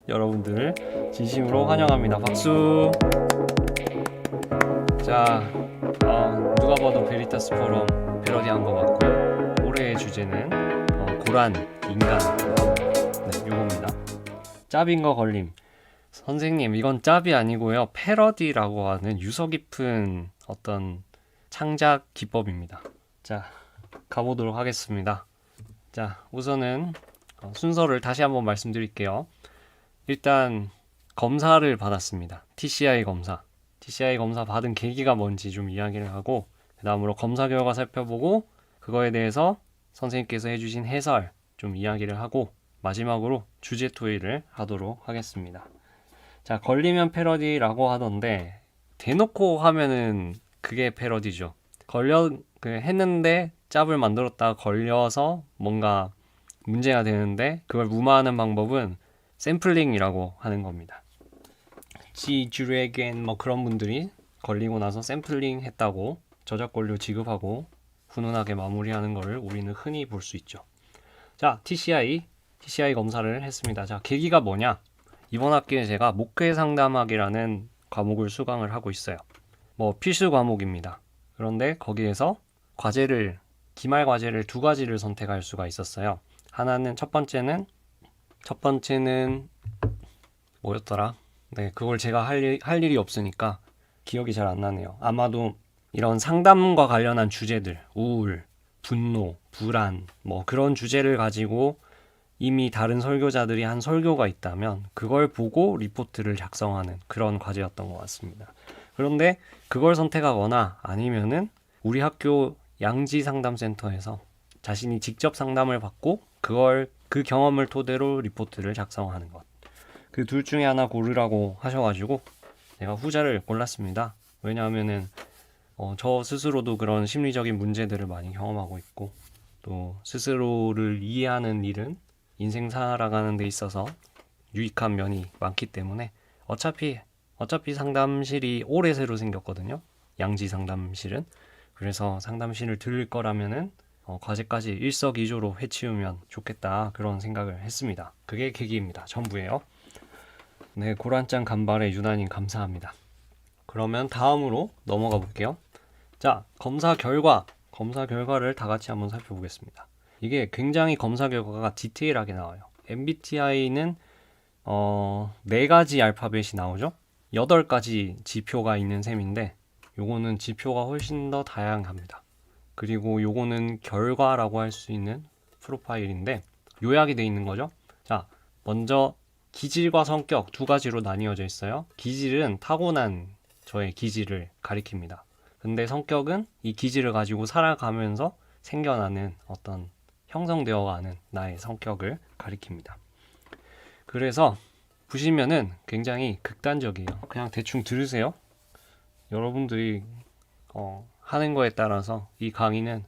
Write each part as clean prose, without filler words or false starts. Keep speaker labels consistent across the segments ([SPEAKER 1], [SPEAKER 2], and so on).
[SPEAKER 1] 여러분들을 진심으로 환영합니다. 박수. 자, 누가 봐도 베리타스 포럼 패러디한 거 맞고요. 올해의 주제는 고란, 인간, 네, 요겁니다. 짭인 거 걸림. 선생님, 이건 짭이 아니고요. 패러디라고 하는 유서 깊은 어떤 창작 기법입니다. 자, 가보도록 하겠습니다. 자, 우선은 순서를 다시 한번 말씀드릴게요. 일단 검사를 받았습니다. TCI 검사. TCI 검사 받은 계기가 뭔지 좀 이야기를 하고, 그 다음으로 검사 결과 살펴보고, 그거에 대해서 선생님께서 해주신 해설 좀 이야기를 하고, 마지막으로 주제 토의를 하도록 하겠습니다. 자, 걸리면 패러디라고 하던데, 대놓고 하면은 그게 패러디죠. 했는데 짭을 만들었다가 걸려서 뭔가 문제가 되는데, 그걸 무마하는 방법은 샘플링이라고 하는 겁니다. 지주레겐 뭐 그런 분들이 걸리고 나서 샘플링 했다고 저작권료 지급하고 훈훈하게 마무리하는 것을 우리는 흔히 볼 수 있죠. 자, TCI 검사를 했습니다. 자, 계기가 뭐냐? 이번 학기에 제가 목회 상담학이라는 과목을 수강을 하고 있어요. 뭐 필수 과목입니다. 그런데 거기에서 기말 과제를 두 가지를 선택할 수가 있었어요. 하나는 첫 번째는 뭐였더라? 네, 그걸 제가 할 일이 없으니까 기억이 잘 안 나네요. 아마도 이런 상담과 관련한 주제들, 우울, 분노, 불안, 뭐 그런 주제를 가지고 이미 다른 설교자들이 한 설교가 있다면 그걸 보고 리포트를 작성하는 그런 과제였던 것 같습니다. 그런데 그걸 선택하거나 아니면은 우리 학교 양지상담센터에서 자신이 직접 상담을 받고 그 경험을 토대로 리포트를 작성하는 것. 그 둘 중에 하나 고르라고 하셔가지고 제가 후자를 골랐습니다. 왜냐하면은 저 스스로도 그런 심리적인 문제들을 많이 경험하고 있고, 또 스스로를 이해하는 일은 인생 살아가는 데 있어서 유익한 면이 많기 때문에 어차피 상담실이 올해 새로 생겼거든요. 양지 상담실은. 그래서 상담실을 들을 거라면은 과제까지 일석이조로 해치우면 좋겠다, 그런 생각을 했습니다. 그게 계기입니다. 전부예요. 네, 고란짱 간발의 유나님 감사합니다. 그러면 다음으로 넘어가 볼게요. 자, 검사 결과를 다 같이 한번 살펴보겠습니다. 이게 굉장히 검사 결과가 디테일하게 나와요. MBTI는 4가지 알파벳이 나오죠. 8가지 지표가 있는 셈인데, 요거는 지표가 훨씬 더 다양합니다. 그리고 요거는 결과라고 할 수 있는 프로파일인데 요약이 돼 있는 거죠. 자, 먼저 기질과 성격 두 가지로 나뉘어져 있어요. 기질은 타고난 저의 기질을 가리킵니다. 근데 성격은 이 기질을 가지고 살아가면서 생겨나는 어떤 형성되어가는 나의 성격을 가리킵니다. 그래서 보시면은 굉장히 극단적이에요. 그냥 대충 들으세요. 여러분들이 하는 거에 따라서 이 강연은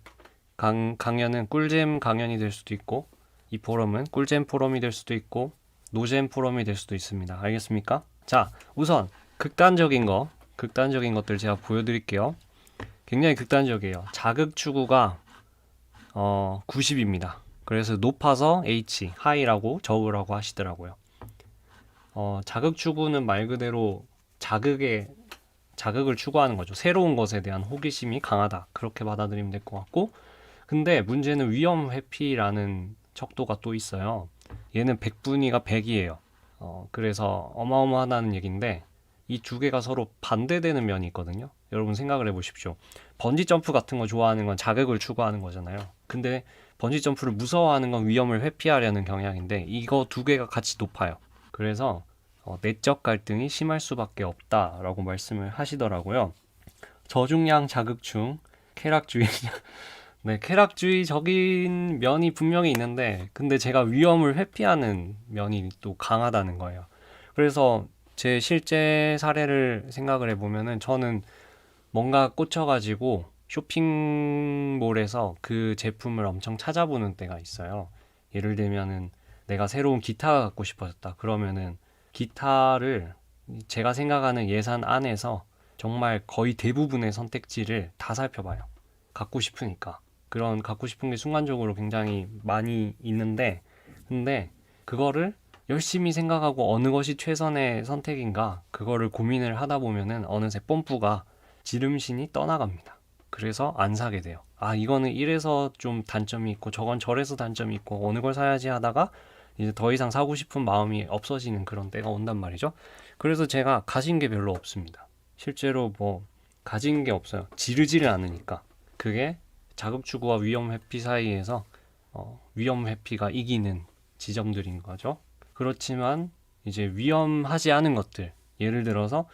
[SPEAKER 1] 꿀잼 강연이 될 수도 있고, 이 포럼은 꿀잼 포럼이 될 수도 있고, 노잼 포럼이 될 수도 있습니다. 알겠습니까? 자, 우선 극단적인 것들 제가 보여드릴게요. 굉장히 극단적이에요. 자극 추구가 90입니다. 그래서 높아서 H, 하이라고 적으라고 하시더라고요. 자극 추구는 말 그대로 자극을 추구하는 거죠. 새로운 것에 대한 호기심이 강하다, 그렇게 받아들이면 될 것 같고, 근데 문제는 위험 회피라는 척도가 또 있어요. 얘는 100분위가 100이에요. 그래서 어마어마하다는 얘기인데, 이 두 개가 서로 반대되는 면이 있거든요. 여러분 생각을 해보십시오. 번지 점프 같은 거 좋아하는 건 자극을 추구하는 거잖아요. 근데 번지 점프를 무서워하는 건 위험을 회피하려는 경향인데, 이거 두 개가 같이 높아요. 그래서 내적 갈등이 심할 수밖에 없다라고 말씀을 하시더라고요. 저중량 자극충, 쾌락주의. 네, 쾌락주의적인 면이 분명히 있는데, 근데 제가 위험을 회피하는 면이 또 강하다는 거예요. 그래서 제 실제 사례를 생각을 해보면은, 저는 뭔가 꽂혀가지고 쇼핑몰에서 그 제품을 엄청 찾아보는 때가 있어요. 예를 들면은 내가 새로운 기타가 갖고 싶어졌다. 그러면은 기타를 제가 생각하는 예산 안에서 정말 거의 대부분의 선택지를 다 살펴봐요. 갖고 싶으니까. 그런 갖고 싶은 게 순간적으로 굉장히 많이 있는데, 근데 그거를 열심히 생각하고 어느 것이 최선의 선택인가 그거를 고민을 하다 보면은 어느새 뽐뿌가 지름신이 떠나갑니다. 그래서 안 사게 돼요. 아, 이거는 이래서 좀 단점이 있고 저건 저래서 단점이 있고 어느 걸 사야지 하다가 이제 더 이상 사고 싶은 마음이 없어지는 그런 때가 온단 말이죠. 그래서 제가 가진 게 별로 없습니다. 실제로 뭐 가진 게 없어요. 지르지를 않으니까. 그게 자급추구와 위험 회피 사이에서 위험 회피가 이기는 지점들인 거죠. 그렇지만 이제 위험하지 않은 것들, 예를 들어서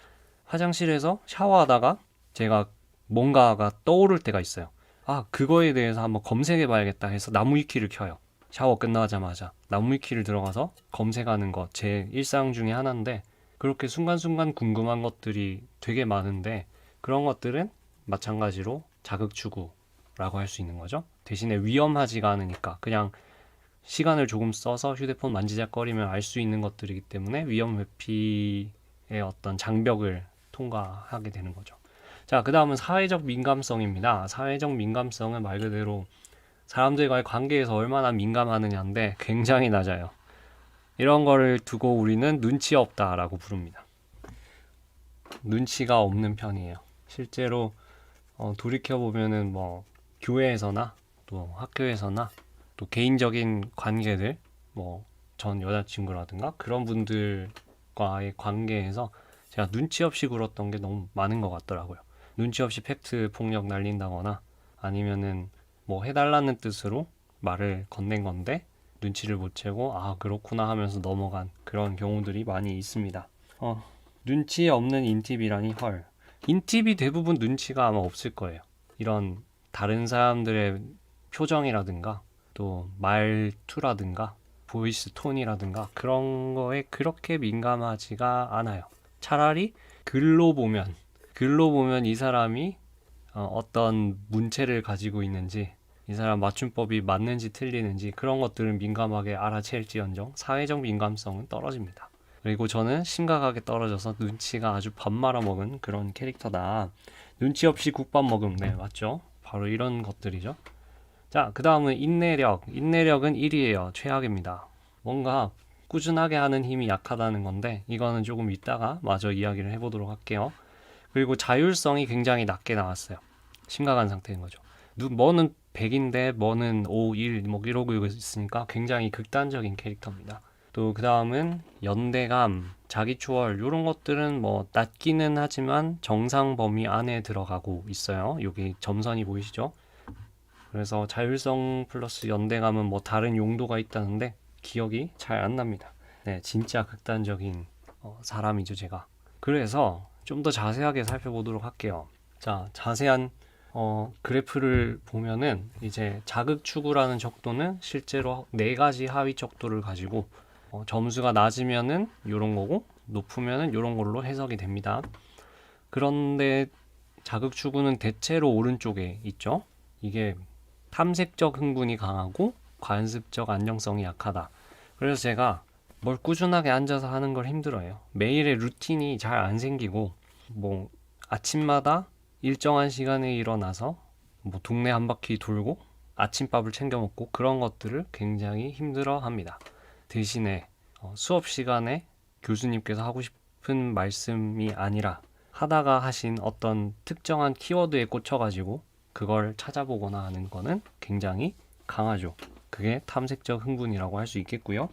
[SPEAKER 1] 화장실에서 샤워하다가 제가 뭔가가 떠오를 때가 있어요. 아, 그거에 대해서 한번 검색해 봐야겠다 해서 나무위키를 켜요. 샤워 끝나자마자 나무위키를 들어가서 검색하는 거 제 일상 중에 하나인데, 그렇게 순간순간 궁금한 것들이 되게 많은데 그런 것들은 마찬가지로 자극추구라고 할 수 있는 거죠. 대신에 위험하지가 않으니까 그냥 시간을 조금 써서 휴대폰 만지작거리면 알 수 있는 것들이기 때문에 위험 회피의 어떤 장벽을 통과하게 되는 거죠. 자, 그 다음은 사회적 민감성입니다. 사회적 민감성은 말 그대로 사람들과의 관계에서 얼마나 민감하느냐인데 굉장히 낮아요. 이런 거를 두고 우리는 눈치 없다라고 부릅니다. 눈치가 없는 편이에요. 실제로 돌이켜보면은 뭐 교회에서나 또 학교에서나 또 개인적인 관계들, 뭐 전 여자친구라든가 그런 분들과의 관계에서 제가 눈치 없이 굴었던 게 너무 많은 것 같더라고요. 눈치 없이 팩트 폭력 날린다거나 아니면은 뭐 해달라는 뜻으로 말을 건넨 건데 눈치를 못 채고 아 그렇구나 하면서 넘어간 그런 경우들이 많이 있습니다. 눈치 없는 인팁이라니 헐. 인팁이 대부분 눈치가 아마 없을 거예요. 이런 다른 사람들의 표정이라든가 또 말투라든가 보이스 톤이라든가 그런 거에 그렇게 민감하지가 않아요. 차라리 글로 보면 이 사람이 어떤 문체를 가지고 있는지 이 사람 맞춤법이 맞는지 틀리는지 그런 것들은 민감하게 알아챌지언정 사회적 민감성은 떨어집니다. 그리고 저는 심각하게 떨어져서 눈치가 아주 밥 말아먹은 그런 캐릭터다. 눈치 없이 국밥 먹음. 네, 맞죠? 바로 이런 것들이죠. 자, 그 다음은 인내력. 인내력은 1이에요. 최악입니다. 뭔가 꾸준하게 하는 힘이 약하다는 건데 이거는 조금 이따가 마저 이야기를 해보도록 할게요. 그리고 자율성이 굉장히 낮게 나왔어요. 심각한 상태인 거죠. 뭐는 100인데 뭐는 5, 1 뭐 이러고 있으니까 굉장히 극단적인 캐릭터입니다. 또 그 다음은 연대감, 자기초월 이런 것들은 뭐 낮기는 하지만 정상 범위 안에 들어가고 있어요. 여기 점선이 보이시죠? 그래서 자율성 플러스 연대감은 뭐 다른 용도가 있다는데 기억이 잘 안 납니다. 네, 진짜 극단적인 사람이죠, 제가. 그래서 좀 더 자세하게 살펴보도록 할게요. 자, 자세한 그래프를 보면은 이제 자극추구라는 척도는 실제로 4가지 하위 척도를 가지고 점수가 낮으면은 요런 거고 높으면은 요런 걸로 해석이 됩니다. 그런데 자극추구는 대체로 오른쪽에 있죠. 이게 탐색적 흥분이 강하고 관습적 안정성이 약하다. 그래서 제가 뭘 꾸준하게 앉아서 하는 걸 힘들어요. 매일의 루틴이 잘 안 생기고 뭐 아침마다 일정한 시간에 일어나서 뭐 동네 한 바퀴 돌고 아침밥을 챙겨 먹고 그런 것들을 굉장히 힘들어 합니다. 대신에 수업 시간에 교수님께서 하고 싶은 말씀이 아니라 하다가 하신 어떤 특정한 키워드에 꽂혀가지고 그걸 찾아보거나 하는 거는 굉장히 강하죠. 그게 탐색적 흥분이라고 할 수 있겠고요.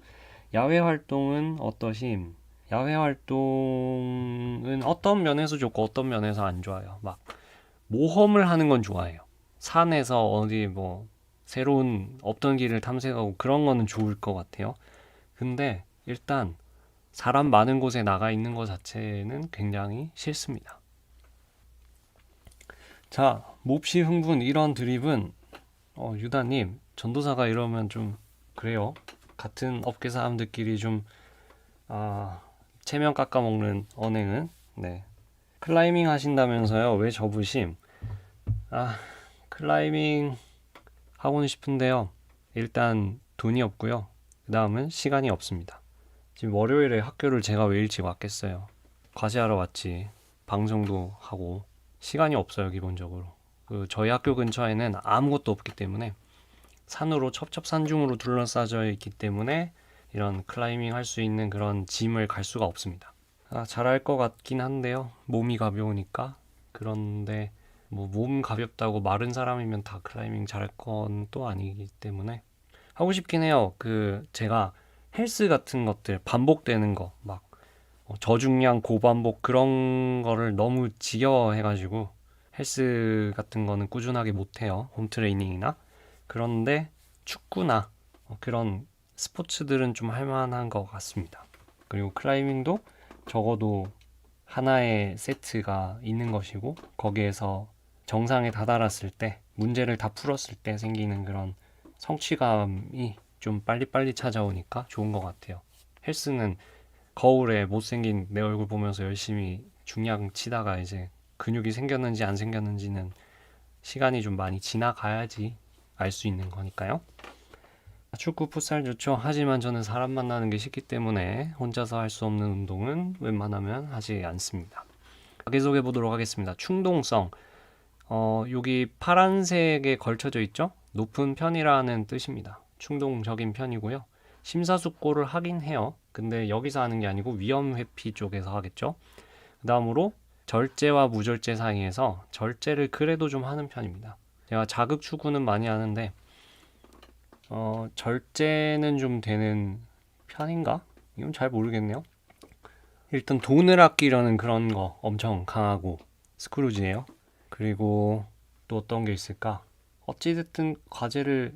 [SPEAKER 1] 야외 활동은 어떠심? 야외 활동은 어떤 면에서 좋고 어떤 면에서 안 좋아요. 막 모험을 하는 건 좋아해요. 산에서 어디 뭐 새로운 없던 길을 탐색하고 그런 거는 좋을 것 같아요. 근데 일단 사람 많은 곳에 나가 있는 것 자체는 굉장히 싫습니다. 자, 몹시 흥분 이런 드립은 유다님 전도사가 이러면 좀 그래요. 같은 업계 사람들끼리 좀 체면 깎아먹는 언행은 네. 클라이밍 하신다면서요? 왜 접으심? 클라이밍 하고는 싶은데요. 일단 돈이 없고요. 그 다음은 시간이 없습니다. 지금 월요일에 학교를 제가 왜 일찍 왔겠어요? 과제하러 왔지. 방송도 하고 시간이 없어요, 기본적으로. 저희 학교 근처에는 아무것도 없기 때문에 산으로 첩첩산중으로 둘러싸여 있기 때문에 이런 클라이밍 할 수 있는 그런 짐을 갈 수가 없습니다. 잘할 것 같긴 한데요. 몸이 가벼우니까. 그런데 뭐 몸 가볍다고 마른 사람이면 다 클라이밍 잘할 건 또 아니기 때문에 하고 싶긴 해요. 제가 헬스 같은 것들 반복되는 거 막 저중량 고반복 그런 거를 너무 지겨워해가지고 헬스 같은 거는 꾸준하게 못해요. 홈트레이닝이나. 그런데 축구나 그런 스포츠들은 좀 할만한 것 같습니다. 그리고 클라이밍도 적어도 하나의 세트가 있는 것이고 거기에서 정상에 다다랐을 때 문제를 다 풀었을 때 생기는 그런 성취감이 좀 빨리빨리 찾아오니까 좋은 것 같아요. 헬스는 거울에 못생긴 내 얼굴 보면서 열심히 중량 치다가 이제 근육이 생겼는지 안 생겼는지는 시간이 좀 많이 지나가야지 알 수 있는 거니까요. 축구, 풋살 좋죠. 하지만 저는 사람 만나는 게 싫기 때문에 혼자서 할 수 없는 운동은 웬만하면 하지 않습니다. 자기소개 보도록 하겠습니다. 충동성. 여기 파란색에 걸쳐져 있죠? 높은 편이라는 뜻입니다. 충동적인 편이고요. 심사숙고를 하긴 해요. 근데 여기서 하는 게 아니고 위험 회피 쪽에서 하겠죠. 그 다음으로 절제와 무절제 사이에서 절제를 그래도 좀 하는 편입니다. 제가 자극 추구는 많이 하는데 절제는 좀 되는 편인가? 이건 잘 모르겠네요. 일단 돈을 아끼려는 그런 거 엄청 강하고 스크루지예요. 그리고 또 어떤 게 있을까? 어찌됐든 과제를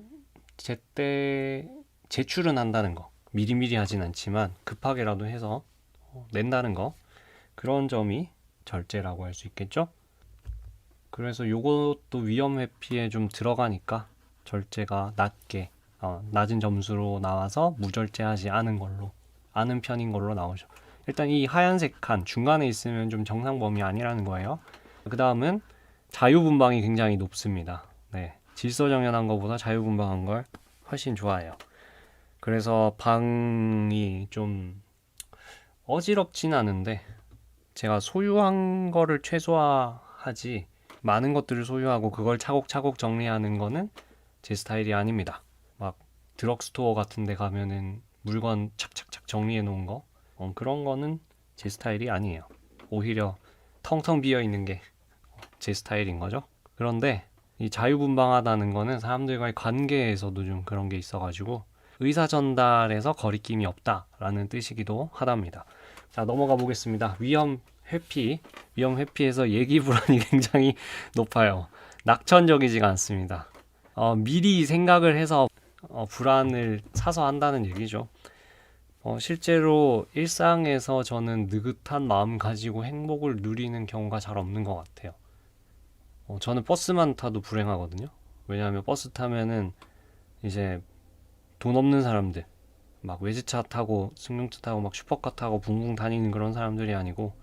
[SPEAKER 1] 제때 제출은 한다는 거. 미리미리 하진 않지만 급하게라도 해서 낸다는 거. 그런 점이 절제라고 할 수 있겠죠? 그래서 요것도 위험 회피에 좀 들어가니까 절제가 낮은 점수로 나와서 무절제하지 않은 걸로, 않은 편인 걸로 나오죠. 일단 이 하얀색 칸 중간에 있으면 좀 정상 범위 아니라는 거예요. 그 다음은 자유분방이 굉장히 높습니다. 네, 질서정연한 것보다 자유분방한 걸 훨씬 좋아해요. 그래서 방이 좀 어지럽진 않은데 제가 소유한 거를 최소화하지 많은 것들을 소유하고 그걸 차곡차곡 정리하는 거는 제 스타일이 아닙니다. 막 드럭스토어 같은 데 가면은 물건 착착착 정리해 놓은 거 그런 거는 제 스타일이 아니에요. 오히려 텅텅 비어 있는 게 제 스타일인 거죠. 그런데 이 자유분방하다는 거는 사람들과의 관계에서도 좀 그런 게 있어가지고 의사 전달에서 거리낌이 없다라는 뜻이기도 하답니다. 자, 넘어가 보겠습니다. 위험 회피에서 예기 불안이 굉장히 높아요. 낙천적이지가 않습니다. 미리 생각을 해서 불안을 사서 한다는 얘기죠. 실제로 일상에서 저는 느긋한 마음 가지고 행복을 누리는 경우가 잘 없는 것 같아요. 저는 버스만 타도 불행하거든요. 왜냐하면 버스 타면은 이제 돈 없는 사람들, 막 외제차 타고 승용차 타고 막 슈퍼카 타고 붕붕 다니는 그런 사람들이 아니고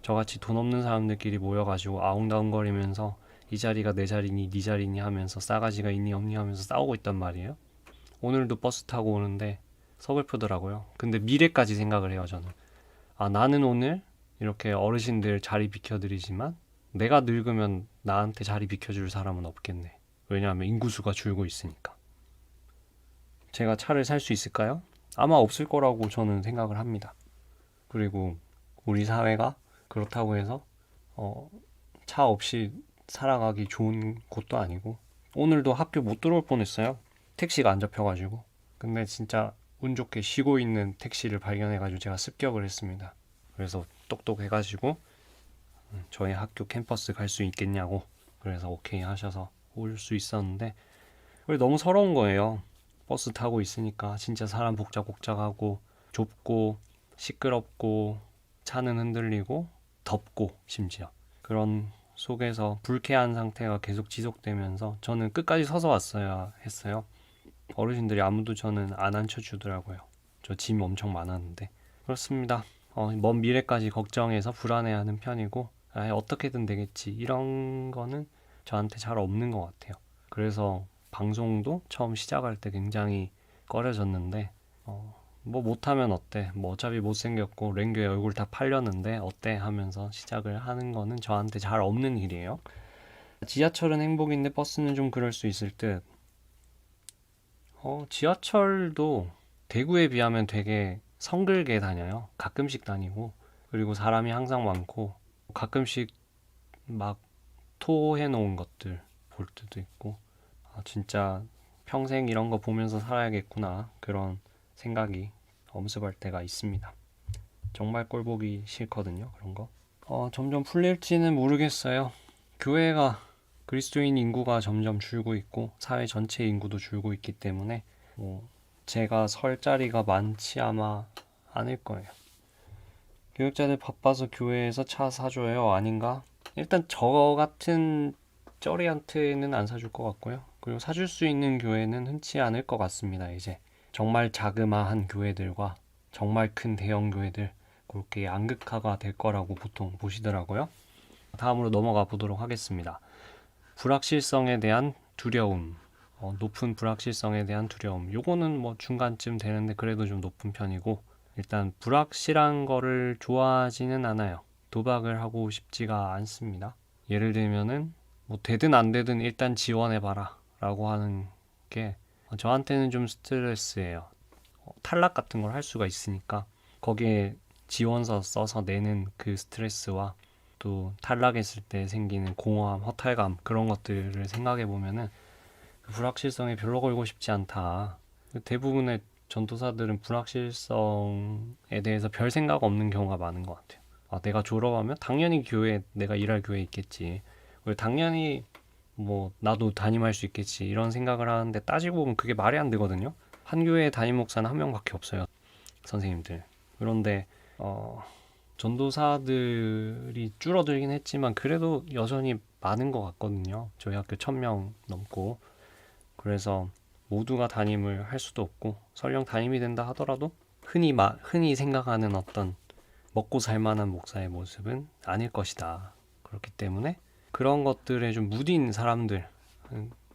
[SPEAKER 1] 저같이 돈 없는 사람들끼리 모여가지고 아웅다웅거리면서 이 자리가 내 자리니 네 자리니 하면서 싸가지가 있니 없니 하면서 싸우고 있단 말이에요. 오늘도 버스 타고 오는데 서글프더라고요. 근데 미래까지 생각을 해요, 저는. 나는 오늘 이렇게 어르신들 자리 비켜드리지만 내가 늙으면 나한테 자리 비켜줄 사람은 없겠네. 왜냐하면 인구수가 줄고 있으니까. 제가 차를 살 수 있을까요? 아마 없을 거라고 저는 생각을 합니다. 그리고 우리 사회가 그렇다고 해서 차 없이 살아가기 좋은 곳도 아니고 오늘도 학교 못 들어올 뻔했어요. 택시가 안 잡혀가지고. 근데 진짜 운 좋게 쉬고 있는 택시를 발견해가지고 제가 습격을 했습니다. 그래서 똑똑해가지고 저희 학교 캠퍼스 갈 수 있겠냐고 그래서 오케이 하셔서 올 수 있었는데 너무 서러운 거예요. 버스 타고 있으니까 진짜 사람 복작복작하고 좁고 시끄럽고 차는 흔들리고 덥고 심지어 그런 속에서 불쾌한 상태가 계속 지속되면서 저는 끝까지 서서 왔어야 했어요. 어르신들이 아무도 저는 안 앉혀주더라고요. 저 짐 엄청 많았는데. 그렇습니다. 먼 미래까지 걱정해서 불안해하는 편이고 어떻게든 되겠지 이런 거는 저한테 잘 없는 것 같아요. 그래서 방송도 처음 시작할 때 굉장히 꺼려졌는데 뭐 못하면 어때? 뭐 어차피 못생겼고 랭교의 얼굴 다 팔렸는데 어때? 하면서 시작을 하는 거는 저한테 잘 없는 일이에요. 지하철은 행복인데 버스는 좀 그럴 수 있을 듯. 지하철도 대구에 비하면 되게 성글게 다녀요. 가끔씩 다니고, 그리고 사람이 항상 많고, 가끔씩 막 토해 놓은 것들 볼 때도 있고, 아, 진짜 평생 이런 거 보면서 살아야겠구나, 그런 생각이 엄습할 때가 있습니다. 정말 꼴 보기 싫거든요, 그런 거. 점점 풀릴지는 모르겠어요. 교회가 그리스도인 인구가 점점 줄고 있고 사회 전체 인구도 줄고 있기 때문에 뭐 제가 설 자리가 많지 아마 않을 거예요. 교육자들 바빠서 교회에서 차 사줘요? 아닌가? 일단 저 같은 쩌리한테는 안 사줄 것 같고요. 그리고 사줄 수 있는 교회는 흔치 않을 것 같습니다. 이제 정말 자그마한 교회들과 정말 큰 대형 교회들, 그렇게 양극화가 될 거라고 보통 보시더라고요. 다음으로 넘어가 보도록 하겠습니다. 불확실성에 대한 두려움, 높은 불확실성에 대한 두려움. 요거는 뭐 중간쯤 되는데 그래도 좀 높은 편이고, 일단 불확실한 거를 좋아하지는 않아요. 도박을 하고 싶지가 않습니다. 예를 들면은 뭐 되든 안 되든 일단 지원해봐라 라고 하는 게 저한테는 좀 스트레스예요. 탈락 같은 걸 할 수가 있으니까 거기에 지원서 써서 내는 그 스트레스와 또 탈락했을 때 생기는 공허함, 허탈감, 그런 것들을 생각해 보면은 그 불확실성에 별로 걸고 싶지 않다. 대부분의 전도사들은 불확실성에 대해서 별 생각 없는 경우가 많은 것 같아요. 아, 내가 졸업하면 당연히 내가 일할 교회에 있겠지. 그리고 당연히 뭐 나도 담임할 수 있겠지, 이런 생각을 하는데 따지고 보면 그게 말이 안 되거든요. 한 교회 담임 목사는 한 명밖에 없어요, 선생님들. 그런데 전도사들이 줄어들긴 했지만 그래도 여전히 많은 것 같거든요. 저희 학교 1000명 넘고. 그래서 모두가 담임을 할 수도 없고, 설령 담임이 된다 하더라도 흔히 생각하는 어떤 먹고 살만한 목사의 모습은 아닐 것이다. 그렇기 때문에 그런 것들에 좀 무딘 사람들,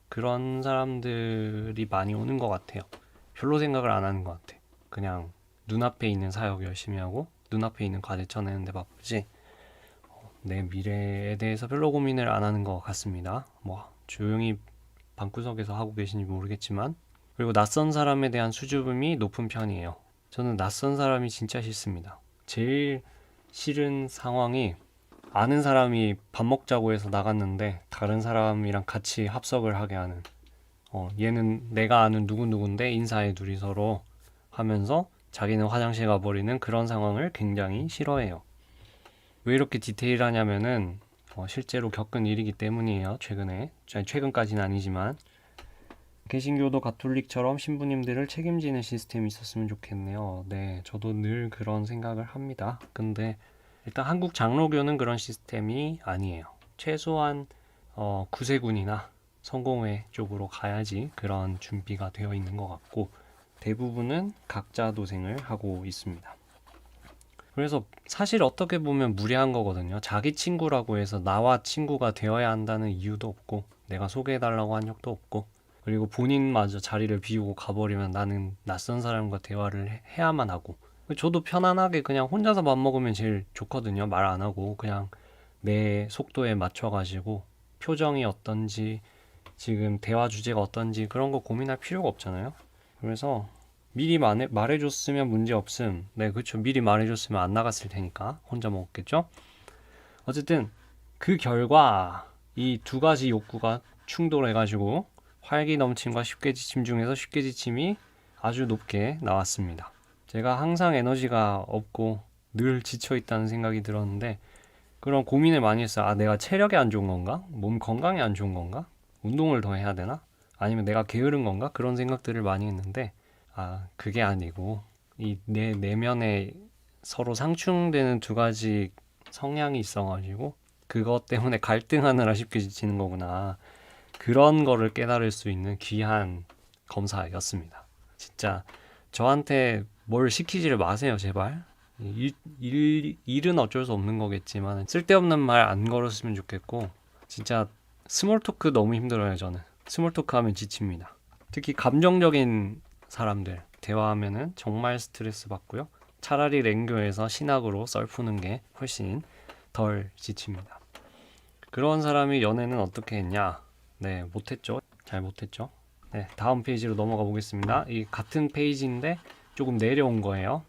[SPEAKER 1] 그런 사람들이 많이 오는 것 같아요. 별로 생각을 안 하는 것 같아. 그냥 눈앞에 있는 사역 열심히 하고 눈앞에 있는 과제 쳐내는데 바쁘지 내 미래에 대해서 별로 고민을 안 하는 것 같습니다. 뭐 조용히 방구석에서 하고 계신지 모르겠지만. 그리고 낯선 사람에 대한 수줍음이 높은 편이에요. 저는 낯선 사람이 진짜 싫습니다. 제일 싫은 상황이, 아는 사람이 밥 먹자고 해서 나갔는데 다른 사람이랑 같이 합석을 하게 하는, 얘는 내가 아는 누구누군데 인사해 둘이 서로 하면서 자기는 화장실 가버리는 그런 상황을 굉장히 싫어해요. 왜 이렇게 디테일하냐면은 실제로 겪은 일이기 때문이에요. 최근까지는 아니지만. 개신교도 가톨릭처럼 신부님들을 책임지는 시스템이 있었으면 좋겠네요. 네, 저도 늘 그런 생각을 합니다. 근데 일단 한국 장로교는 그런 시스템이 아니에요. 최소한 구세군이나 성공회 쪽으로 가야지 그런 준비가 되어 있는 것 같고, 대부분은 각자 도생을 하고 있습니다. 그래서 사실 어떻게 보면 무례한 거거든요. 자기 친구라고 해서 나와 친구가 되어야 한다는 이유도 없고, 내가 소개해달라고 한 적도 없고, 그리고 본인마저 자리를 비우고 가버리면 나는 낯선 사람과 대화를 해야만 하고, 저도 편안하게 그냥 혼자서 밥 먹으면 제일 좋거든요. 말 안 하고 그냥 내 속도에 맞춰가지고 표정이 어떤지, 지금 대화 주제가 어떤지 그런 거 고민할 필요가 없잖아요. 그래서 미리 말해줬으면 문제 없음. 네, 그렇죠. 미리 말해줬으면 안 나갔을 테니까 혼자 먹었겠죠. 어쨌든 그 결과 이 두 가지 욕구가 충돌해가지고 활기 넘침과 쉽게 지침 중에서 쉽게 지침이 아주 높게 나왔습니다. 제가 항상 에너지가 없고 늘 지쳐있다는 생각이 들었는데 그런 고민을 많이 했어요. 아, 내가 체력이 안 좋은 건가? 몸 건강이 안 좋은 건가? 운동을 더 해야 되나? 아니면 내가 게으른 건가? 그런 생각들을 많이 했는데, 아, 그게 아니고 이 내 내면에 서로 상충되는 두 가지 성향이 있어가지고 그것 때문에 갈등하느라 쉽게 지치는 거구나. 그런 거를 깨달을 수 있는 귀한 검사였습니다. 진짜 저한테 뭘 시키지를 마세요, 제발. 일은 어쩔 수 없는 거겠지만 쓸데없는 말 안 걸었으면 좋겠고, 진짜 스몰 토크 너무 힘들어요. 저는 스몰 토크 하면 지칩니다. 특히 감정적인 사람들 대화하면은 정말 스트레스 받고요. 차라리 랭교에서 신학으로 썰 푸는 게 훨씬 덜 지칩니다. 그런 사람이 연애는 어떻게 했냐? 네, 못했죠. 잘 못했죠. 네, 다음 페이지로 넘어가 보겠습니다. 이 같은 페이지인데 조금 내려온 거예요.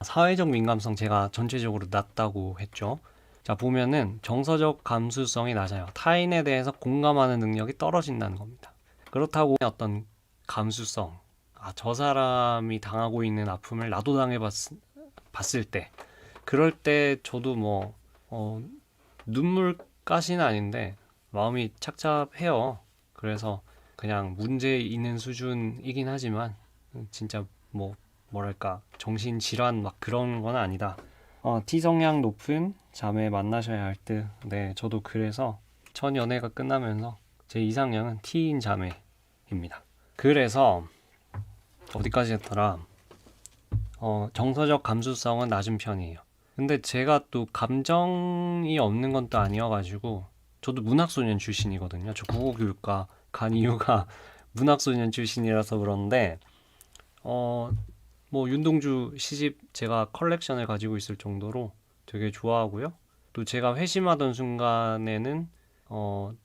[SPEAKER 1] 사회적 민감성 제가 전체적으로 낮다고 했죠. 자, 보면은 정서적 감수성이 낮아요. 타인에 대해서 공감하는 능력이 떨어진다는 겁니다. 그렇다고 어떤 감수성, 저 사람이 당하고 있는 아픔을 나도 봤을 때, 그럴 때 저도 눈물까지는 아닌데 마음이 착잡해요. 그래서 그냥 문제 있는 수준이긴 하지만 진짜 뭐랄까 정신질환 막 그런 건 아니다. T 성향 높은 자매 만나셔야 할 듯. 네, 저도 그래서 첫 연애가 끝나면서 제 이상형은 T인 자매입니다. 그래서 어디까지 했더라? 정서적 감수성은 낮은 편이에요. 근데 제가 또 감정이 없는 건 또 아니어가지고 저도 문학소년 출신이거든요. 저 국어교육과 간 이유가 문학소년 출신이라서 그런데 윤동주 시집 제가 컬렉션을 가지고 있을 정도로 되게 좋아하고요. 또 제가 회심하던 순간에는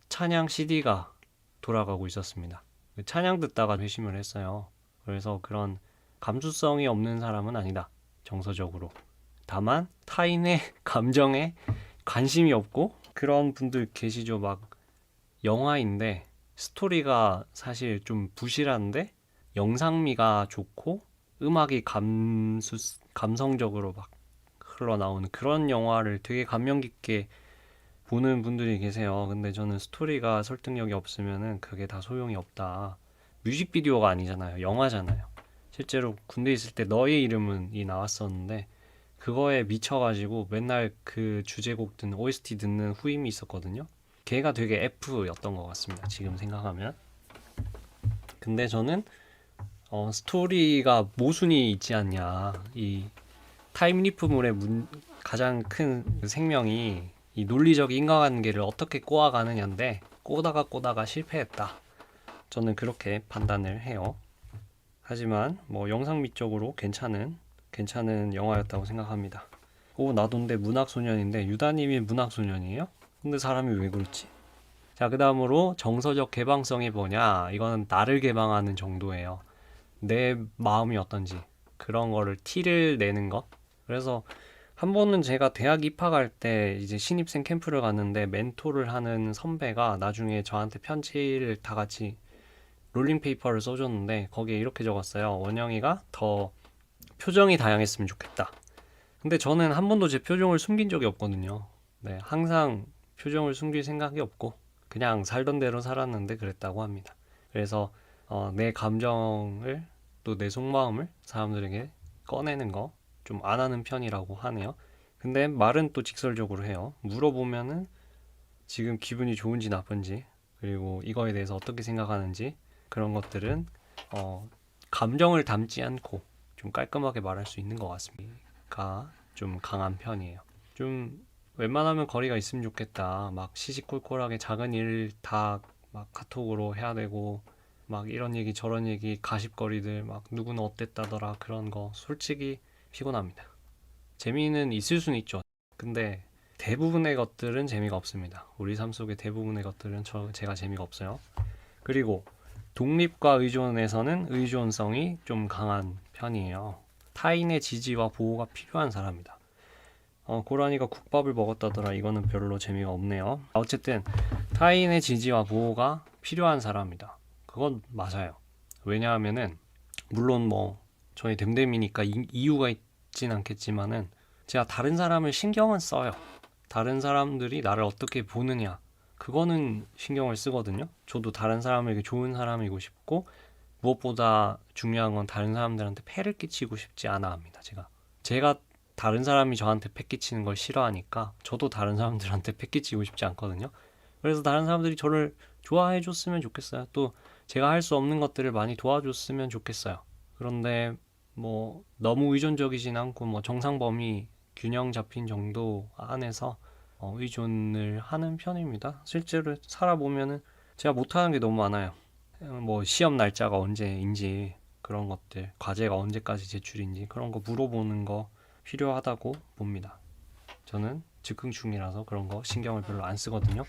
[SPEAKER 1] 찬양 CD가 돌아가고 있었습니다. 찬양 듣다가 회심을 했어요. 그래서 그런 감수성이 없는 사람은 아니다. 정서적으로. 다만 타인의 감정에 관심이 없고 그런 분들 계시죠. 막 영화인데 스토리가 사실 좀 부실한데 영상미가 좋고 음악이 감성적으로 막 흘러나오는 그런 영화를 되게 감명 깊게 보는 분들이 계세요. 근데 저는 스토리가 설득력이 없으면은 그게 다 소용이 없다. 뮤직비디오가 아니잖아요. 영화잖아요. 실제로 군대 있을 때 너의 이름은이 나왔었는데 그거에 미쳐가지고 맨날 그 주제곡 듣는 OST 듣는 후임이 있었거든요. 걔가 되게 F였던 것 같습니다. 지금 생각하면. 근데 저는 스토리가 모순이 있지 않냐. 이 타임리프물의 가장 큰 생명이 이 논리적 인과관계를 어떻게 꼬아가느냐인데 꼬다가 실패했다. 저는 그렇게 판단을 해요. 하지만 영상미적으로 괜찮은 영화였다고 생각합니다. 나도인데 문학소년인데 유다님이 문학소년이에요? 근데 사람이 왜 그렇지? 자, 그 다음으로 정서적 개방성이 뭐냐? 이거는 나를 개방하는 정도예요. 내 마음이 어떤지 그런 거를 티를 내는 것. 그래서 한 번은 제가 대학 입학할 때 이제 신입생 캠프를 갔는데 멘토를 하는 선배가 나중에 저한테 편지를 다 같이 롤링페이퍼를 써줬는데 거기에 이렇게 적었어요. 원영이가 더 표정이 다양했으면 좋겠다. 근데 저는 한 번도 제 표정을 숨긴 적이 없거든요. 네, 항상 표정을 숨길 생각이 없고 그냥 살던 대로 살았는데 그랬다고 합니다. 그래서 내 감정을 또 내 속마음을 사람들에게 꺼내는 거 좀 안 하는 편이라고 하네요. 근데 말은 또 직설적으로 해요. 물어보면은 지금 기분이 좋은지 나쁜지 그리고 이거에 대해서 어떻게 생각하는지 그런 것들은 감정을 담지 않고 좀 깔끔하게 말할 수 있는 것 같습니다. 좀 강한 편이에요. 좀 웬만하면 거리가 있으면 좋겠다. 막 시시콜콜하게 작은 일 다 막 카톡으로 해야 되고 막 이런 얘기 저런 얘기 가십거리들 막 누구는 어땠다더라 그런 거 솔직히 피곤합니다. 재미는 있을 수는 있죠. 근데 대부분의 것들은 재미가 없습니다. 우리 삶 속의 대부분의 것들은 제가 재미가 없어요. 그리고 독립과 의존에서는 의존성이 좀 강한 편이에요. 타인의 지지와 보호가 필요한 사람이다. 고라니가 국밥을 먹었다더라. 이거는 별로 재미가 없네요. 어쨌든 타인의 지지와 보호가 필요한 사람이다. 그건 맞아요. 왜냐하면은 물론 저희 됨됨이니까 이유가 있진 않겠지만은 제가 다른 사람을 신경은 써요. 다른 사람들이 나를 어떻게 보느냐 그거는 신경을 쓰거든요. 저도 다른 사람에게 좋은 사람이고 싶고 무엇보다 중요한 건 다른 사람들한테 폐를 끼치고 싶지 않아 합니다. 제가 다른 사람이 저한테 폐 끼치는 걸 싫어하니까 저도 다른 사람들한테 폐 끼치고 싶지 않거든요. 그래서 다른 사람들이 저를 좋아해 줬으면 좋겠어요. 또 제가 할 수 없는 것들을 많이 도와줬으면 좋겠어요. 그런데 너무 의존적이진 않고 정상 범위 균형 잡힌 정도 안에서 의존을 하는 편입니다. 실제로 살아보면은 제가 못하는 게 너무 많아요. 시험 날짜가 언제인지 그런 것들, 과제가 언제까지 제출인지 그런 거 물어보는 거 필요하다고 봅니다. 저는 즉흥충이라서 그런 거 신경을 별로 안 쓰거든요.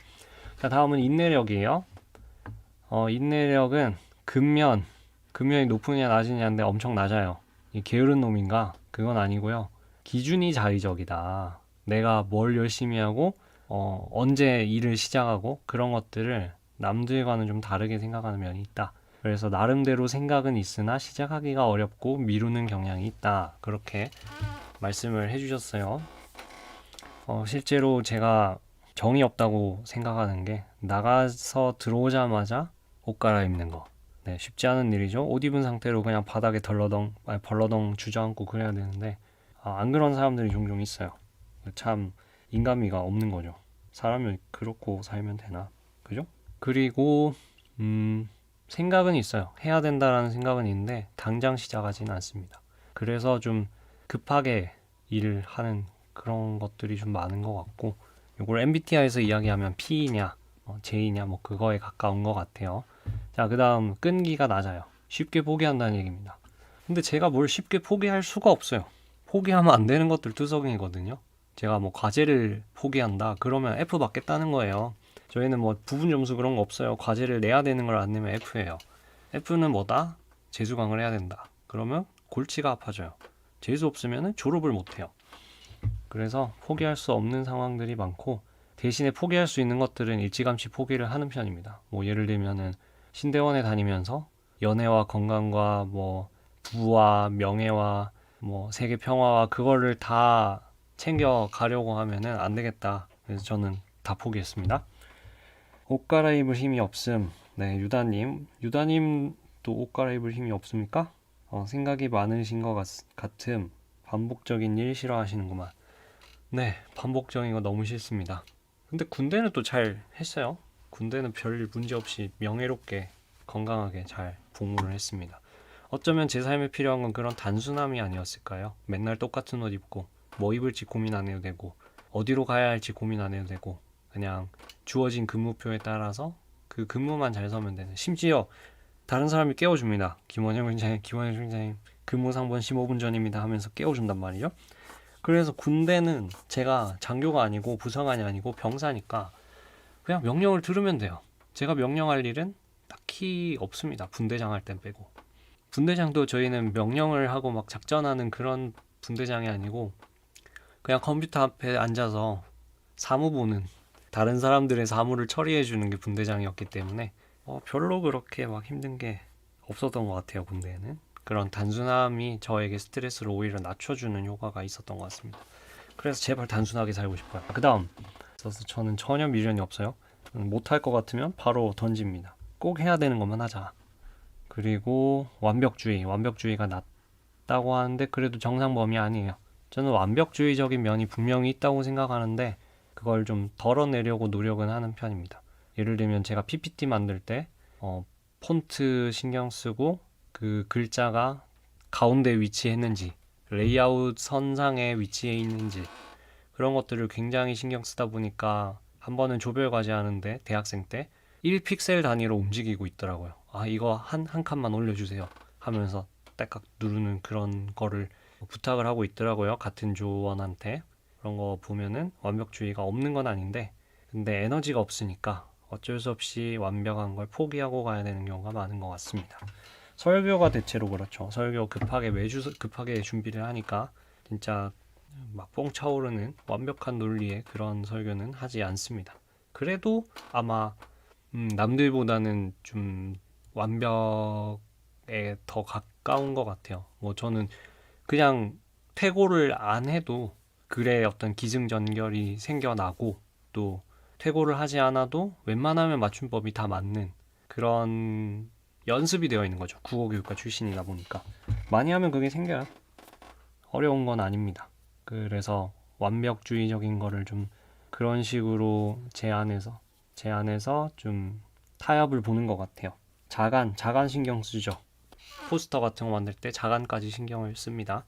[SPEAKER 1] 자, 다음은 인내력이에요. 인내력은 근면이 높으냐 낮으냐인데 엄청 낮아요. 이 게으른 놈인가? 그건 아니고요. 기준이 자의적이다. 내가 뭘 열심히 하고 언제 일을 시작하고 그런 것들을 남들과는 좀 다르게 생각하는 면이 있다. 그래서 나름대로 생각은 있으나 시작하기가 어렵고 미루는 경향이 있다. 그렇게 말씀을 해주셨어요. 실제로 제가 정이 없다고 생각하는 게 나가서 들어오자마자 옷 갈아입는 거. 네, 쉽지 않은 일이죠. 옷 입은 상태로 그냥 바닥에 벌러덩 주저앉고 그래야 되는데 안 그런 사람들이 종종 있어요. 참 인간미가 없는 거죠. 사람이 그렇고 살면 되나? 그죠? 그리고 생각은 있어요. 해야 된다라는 생각은 있는데 당장 시작하지는 않습니다. 그래서 좀 급하게 일을 하는 그런 것들이 좀 많은 것 같고 이걸 MBTI에서 이야기하면 P이냐 J냐 뭐 그거에 가까운 것 같아요. 자, 그 다음 끈기가 낮아요. 쉽게 포기한다는 얘기입니다. 근데 제가 뭘 쉽게 포기할 수가 없어요. 포기하면 안 되는 것들 투성이거든요. 제가 뭐 과제를 포기한다 그러면 F 받겠다는 거예요. 저희는 뭐 부분 점수 그런 거 없어요. 과제를 내야 되는 걸 안 내면 F예요. F는 뭐다? 재수강을 해야 된다. 그러면 골치가 아파져요. 재수 없으면 졸업을 못 해요. 그래서 포기할 수 없는 상황들이 많고 대신에 포기할 수 있는 것들은 일찌감치 포기를 하는 편입니다. 뭐 예를 들면은 신대원에 다니면서 연애와 건강과 뭐 부와 명예와 뭐 세계 평화와 그거를 다 챙겨 가려고 하면은 안 되겠다. 그래서 저는 다 포기했습니다. 옷 갈아입을 힘이 없음. 네, 유다님도 옷 갈아입을 힘이 없습니까? 생각이 많으신 것 같음. 반복적인 일 싫어하시는구만. 네, 반복적인 거 너무 싫습니다. 근데 군대는 또 잘 했어요. 군대는 별 문제 없이 명예롭게 건강하게 잘 복무를 했습니다. 어쩌면 제 삶에 필요한 건 그런 단순함이 아니었을까요? 맨날 똑같은 옷 입고 뭐 입을지 고민 안 해도 되고 어디로 가야 할지 고민 안 해도 되고 그냥 주어진 근무표에 따라서 그 근무만 잘 서면 되는. 심지어 다른 사람이 깨워줍니다. 김원영 중장님 근무 상번 15분 전입니다 하면서 깨워준단 말이죠. 그래서 군대는 제가 장교가 아니고 부사관이 아니고 병사니까 그냥 명령을 들으면 돼요. 제가 명령할 일은 딱히 없습니다. 분대장 할 땐 빼고. 분대장도 저희는 명령을 하고 막 작전하는 그런 분대장이 아니고 그냥 컴퓨터 앞에 앉아서 사무 보는 다른 사람들의 사무를 처리해 주는 게 분대장이었기 때문에 별로 그렇게 막 힘든 게 없었던 것 같아요. 군대에는 그런 단순함이 저에게 스트레스를 오히려 낮춰주는 효과가 있었던 것 같습니다. 그래서 제발 단순하게 살고 싶어요. 그 다음 그래서 저는 전혀 미련이 없어요. 못할 것 같으면 바로 던집니다. 꼭 해야 되는 것만 하자. 그리고 완벽주의가 낮다고 하는데 그래도 정상 범위 아니에요. 저는 완벽주의적인 면이 분명히 있다고 생각하는데 그걸 좀 덜어내려고 노력은 하는 편입니다. 예를 들면 제가 PPT 만들 때 폰트 신경 쓰고 그 글자가 가운데 위치했는지 레이아웃 선상에 위치해 있는지 그런 것들을 굉장히 신경 쓰다 보니까 한 번은 조별 과제 하는데 대학생 때 1픽셀 단위로 움직이고 있더라고요. 이거 한 칸만 올려주세요 하면서 딸깍 누르는 그런 거를 부탁을 하고 있더라고요. 같은 조원한테. 그런 거 보면은 완벽주의가 없는 건 아닌데 근데 에너지가 없으니까 어쩔 수 없이 완벽한 걸 포기하고 가야 되는 경우가 많은 것 같습니다. 설교가 대체로 그렇죠. 설교 매주 급하게 준비를 하니까 진짜 막 뻥 차오르는 완벽한 논리의 그런 설교는 하지 않습니다. 그래도 아마 남들보다는 좀 완벽에 더 가까운 것 같아요. 뭐 저는 그냥 퇴고를 안 해도 글에 어떤 기승전결이 생겨나고 또 퇴고를 하지 않아도 웬만하면 맞춤법이 다 맞는 그런 연습이 되어 있는 거죠. 국어교육과 출신이다 보니까 많이 하면 그게 생겨요. 어려운 건 아닙니다. 그래서 완벽주의적인 거를 좀 그런 식으로 제안해서 좀 타협을 보는 것 같아요. 자간 신경 쓰죠. 포스터 같은 거 만들 때 자간까지 신경을 씁니다.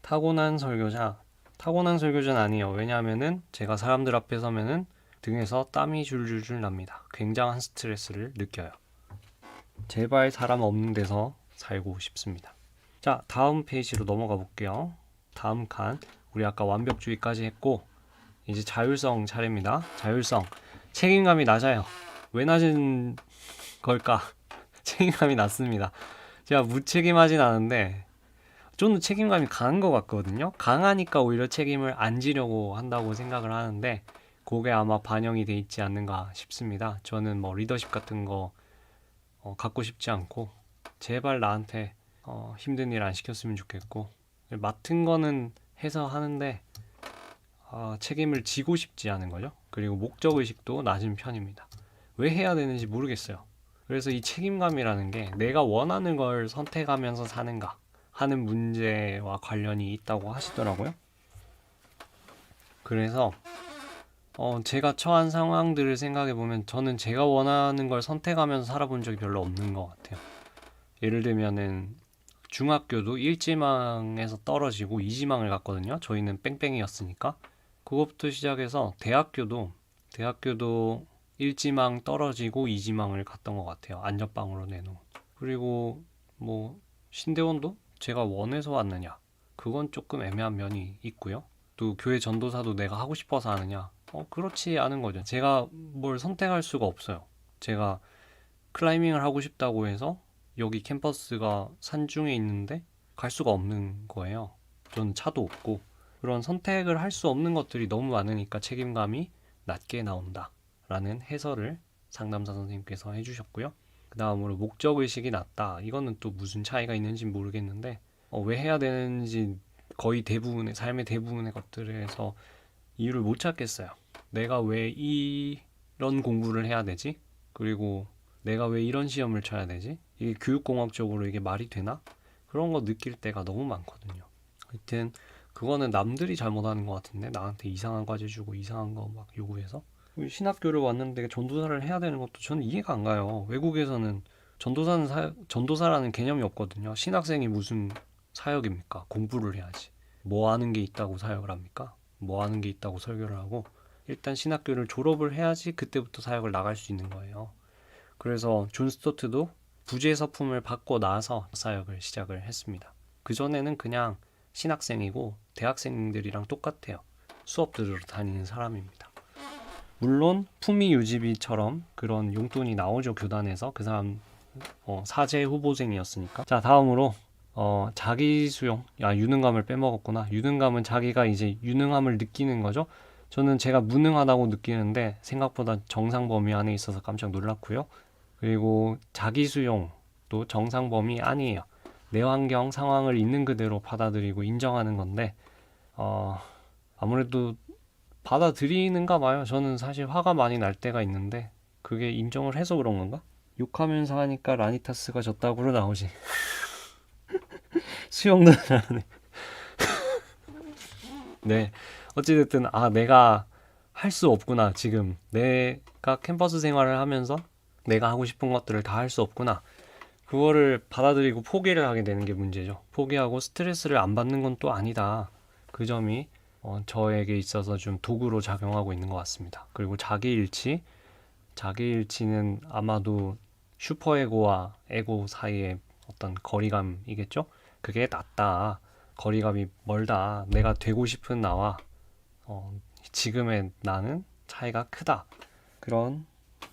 [SPEAKER 1] 타고난 설교자는 아니에요. 왜냐하면은 제가 사람들 앞에 서면은 등에서 땀이 줄줄줄 납니다. 굉장한 스트레스를 느껴요. 제발 사람 없는 데서 살고 싶습니다. 자, 다음 페이지로 넘어가 볼게요. 다음 칸. 우리 아까 완벽주의까지 했고 이제 자율성 차례입니다. 자율성. 책임감이 낮아요. 왜 낮은 걸까? 책임감이 낮습니다. 제가 무책임하진 않은데 저는 책임감이 강한 것 같거든요. 강하니까 오히려 책임을 안 지려고 한다고 생각을 하는데 그게 아마 반영이 돼 있지 않는가 싶습니다. 저는 뭐 리더십 같은 거 갖고 싶지 않고 제발 나한테 힘든 일 안 시켰으면 좋겠고 맡은 거는 해서 하는데 책임을 지고 싶지 않은 거죠. 그리고 목적의식도 낮은 편입니다. 왜 해야 되는지 모르겠어요. 그래서 이 책임감이라는 게 내가 원하는 걸 선택하면서 사는가 하는 문제와 관련이 있다고 하시더라고요. 그래서 제가 처한 상황들을 생각해 보면 저는 제가 원하는 걸 선택하면서 살아본 적이 별로 없는 것 같아요. 예를 들면은 중학교도 1지망에서 떨어지고 2지망을 갔거든요. 저희는 뺑뺑이였으니까. 그것부터 시작해서 대학교도 1지망 떨어지고 2지망을 갔던 것 같아요. 안전빵으로 내놓은. 그리고 뭐 신대원도 제가 원해서 왔느냐? 그건 조금 애매한 면이 있고요. 또 교회 전도사도 내가 하고 싶어서 하느냐? 그렇지 않은 거죠. 제가 뭘 선택할 수가 없어요. 제가 클라이밍을 하고 싶다고 해서 여기 캠퍼스가 산중에 있는데 갈 수가 없는 거예요. 저는 차도 없고 그런 선택을 할 수 없는 것들이 너무 많으니까 책임감이 낮게 나온다 라는 해설을 상담사 선생님께서 해주셨고요. 그 다음으로 목적의식이 낮다. 이거는 또 무슨 차이가 있는지 모르겠는데 왜 해야 되는지 거의 대부분의 삶의 대부분의 것들에서 이유를 못 찾겠어요. 내가 왜 이런 공부를 해야 되지? 그리고 내가 왜 이런 시험을 쳐야 되지? 이게 교육공학적으로 이게 말이 되나? 그런 거 느낄 때가 너무 많거든요. 하여튼 그거는 남들이 잘못하는 것 같은데 나한테 이상한 과제 주고 이상한 거 막 요구해서 신학교를 왔는데 전도사를 해야 되는 것도 저는 이해가 안 가요. 외국에서는 전도사라는 개념이 없거든요. 신학생이 무슨 사역입니까? 공부를 해야지. 뭐 하는 게 있다고 사역을 합니까? 뭐 하는 게 있다고 설교를 하고 일단 신학교를 졸업을 해야지 그때부터 사역을 나갈 수 있는 거예요. 그래서 존 스토트도 부재 서품을 받고 나서 사역을 시작을 했습니다. 그전에는 그냥 신학생이고 대학생들이랑 똑같아요. 수업 들으러 다니는 사람입니다. 물론 품위 유지비처럼 그런 용돈이 나오죠. 교단에서. 그 사람 사제 후보생이었으니까. 자, 다음으로 자기 수용. 유능감을 빼먹었구나. 유능감은 자기가 이제 유능함을 느끼는 거죠. 저는 제가 무능하다고 느끼는데 생각보다 정상 범위 안에 있어서 깜짝 놀랐고요. 그리고 자기 수용도 정상 범위 아니에요. 내 환경, 상황을 있는 그대로 받아들이고 인정하는 건데 아무래도 받아들이는가 봐요. 저는 사실 화가 많이 날 때가 있는데 그게 인정을 해서 그런 건가? 욕하면서 하니까 라니타스가 졌다고로 나오지. 수영도 잘하네. 네. 어찌됐든 내가 할 수 없구나. 지금 내가 캠퍼스 생활을 하면서 내가 하고 싶은 것들을 다 할 수 없구나. 그거를 받아들이고 포기를 하게 되는 게 문제죠. 포기하고 스트레스를 안 받는 건 또 아니다. 그 점이 저에게 있어서 좀 도구로 작용하고 있는 것 같습니다. 그리고 자기일치는 아마도 슈퍼에고와 에고 사이의 어떤 거리감이겠죠? 그게 낫다. 거리감이 멀다. 내가 되고 싶은 나와 지금의 나는 차이가 크다. 그런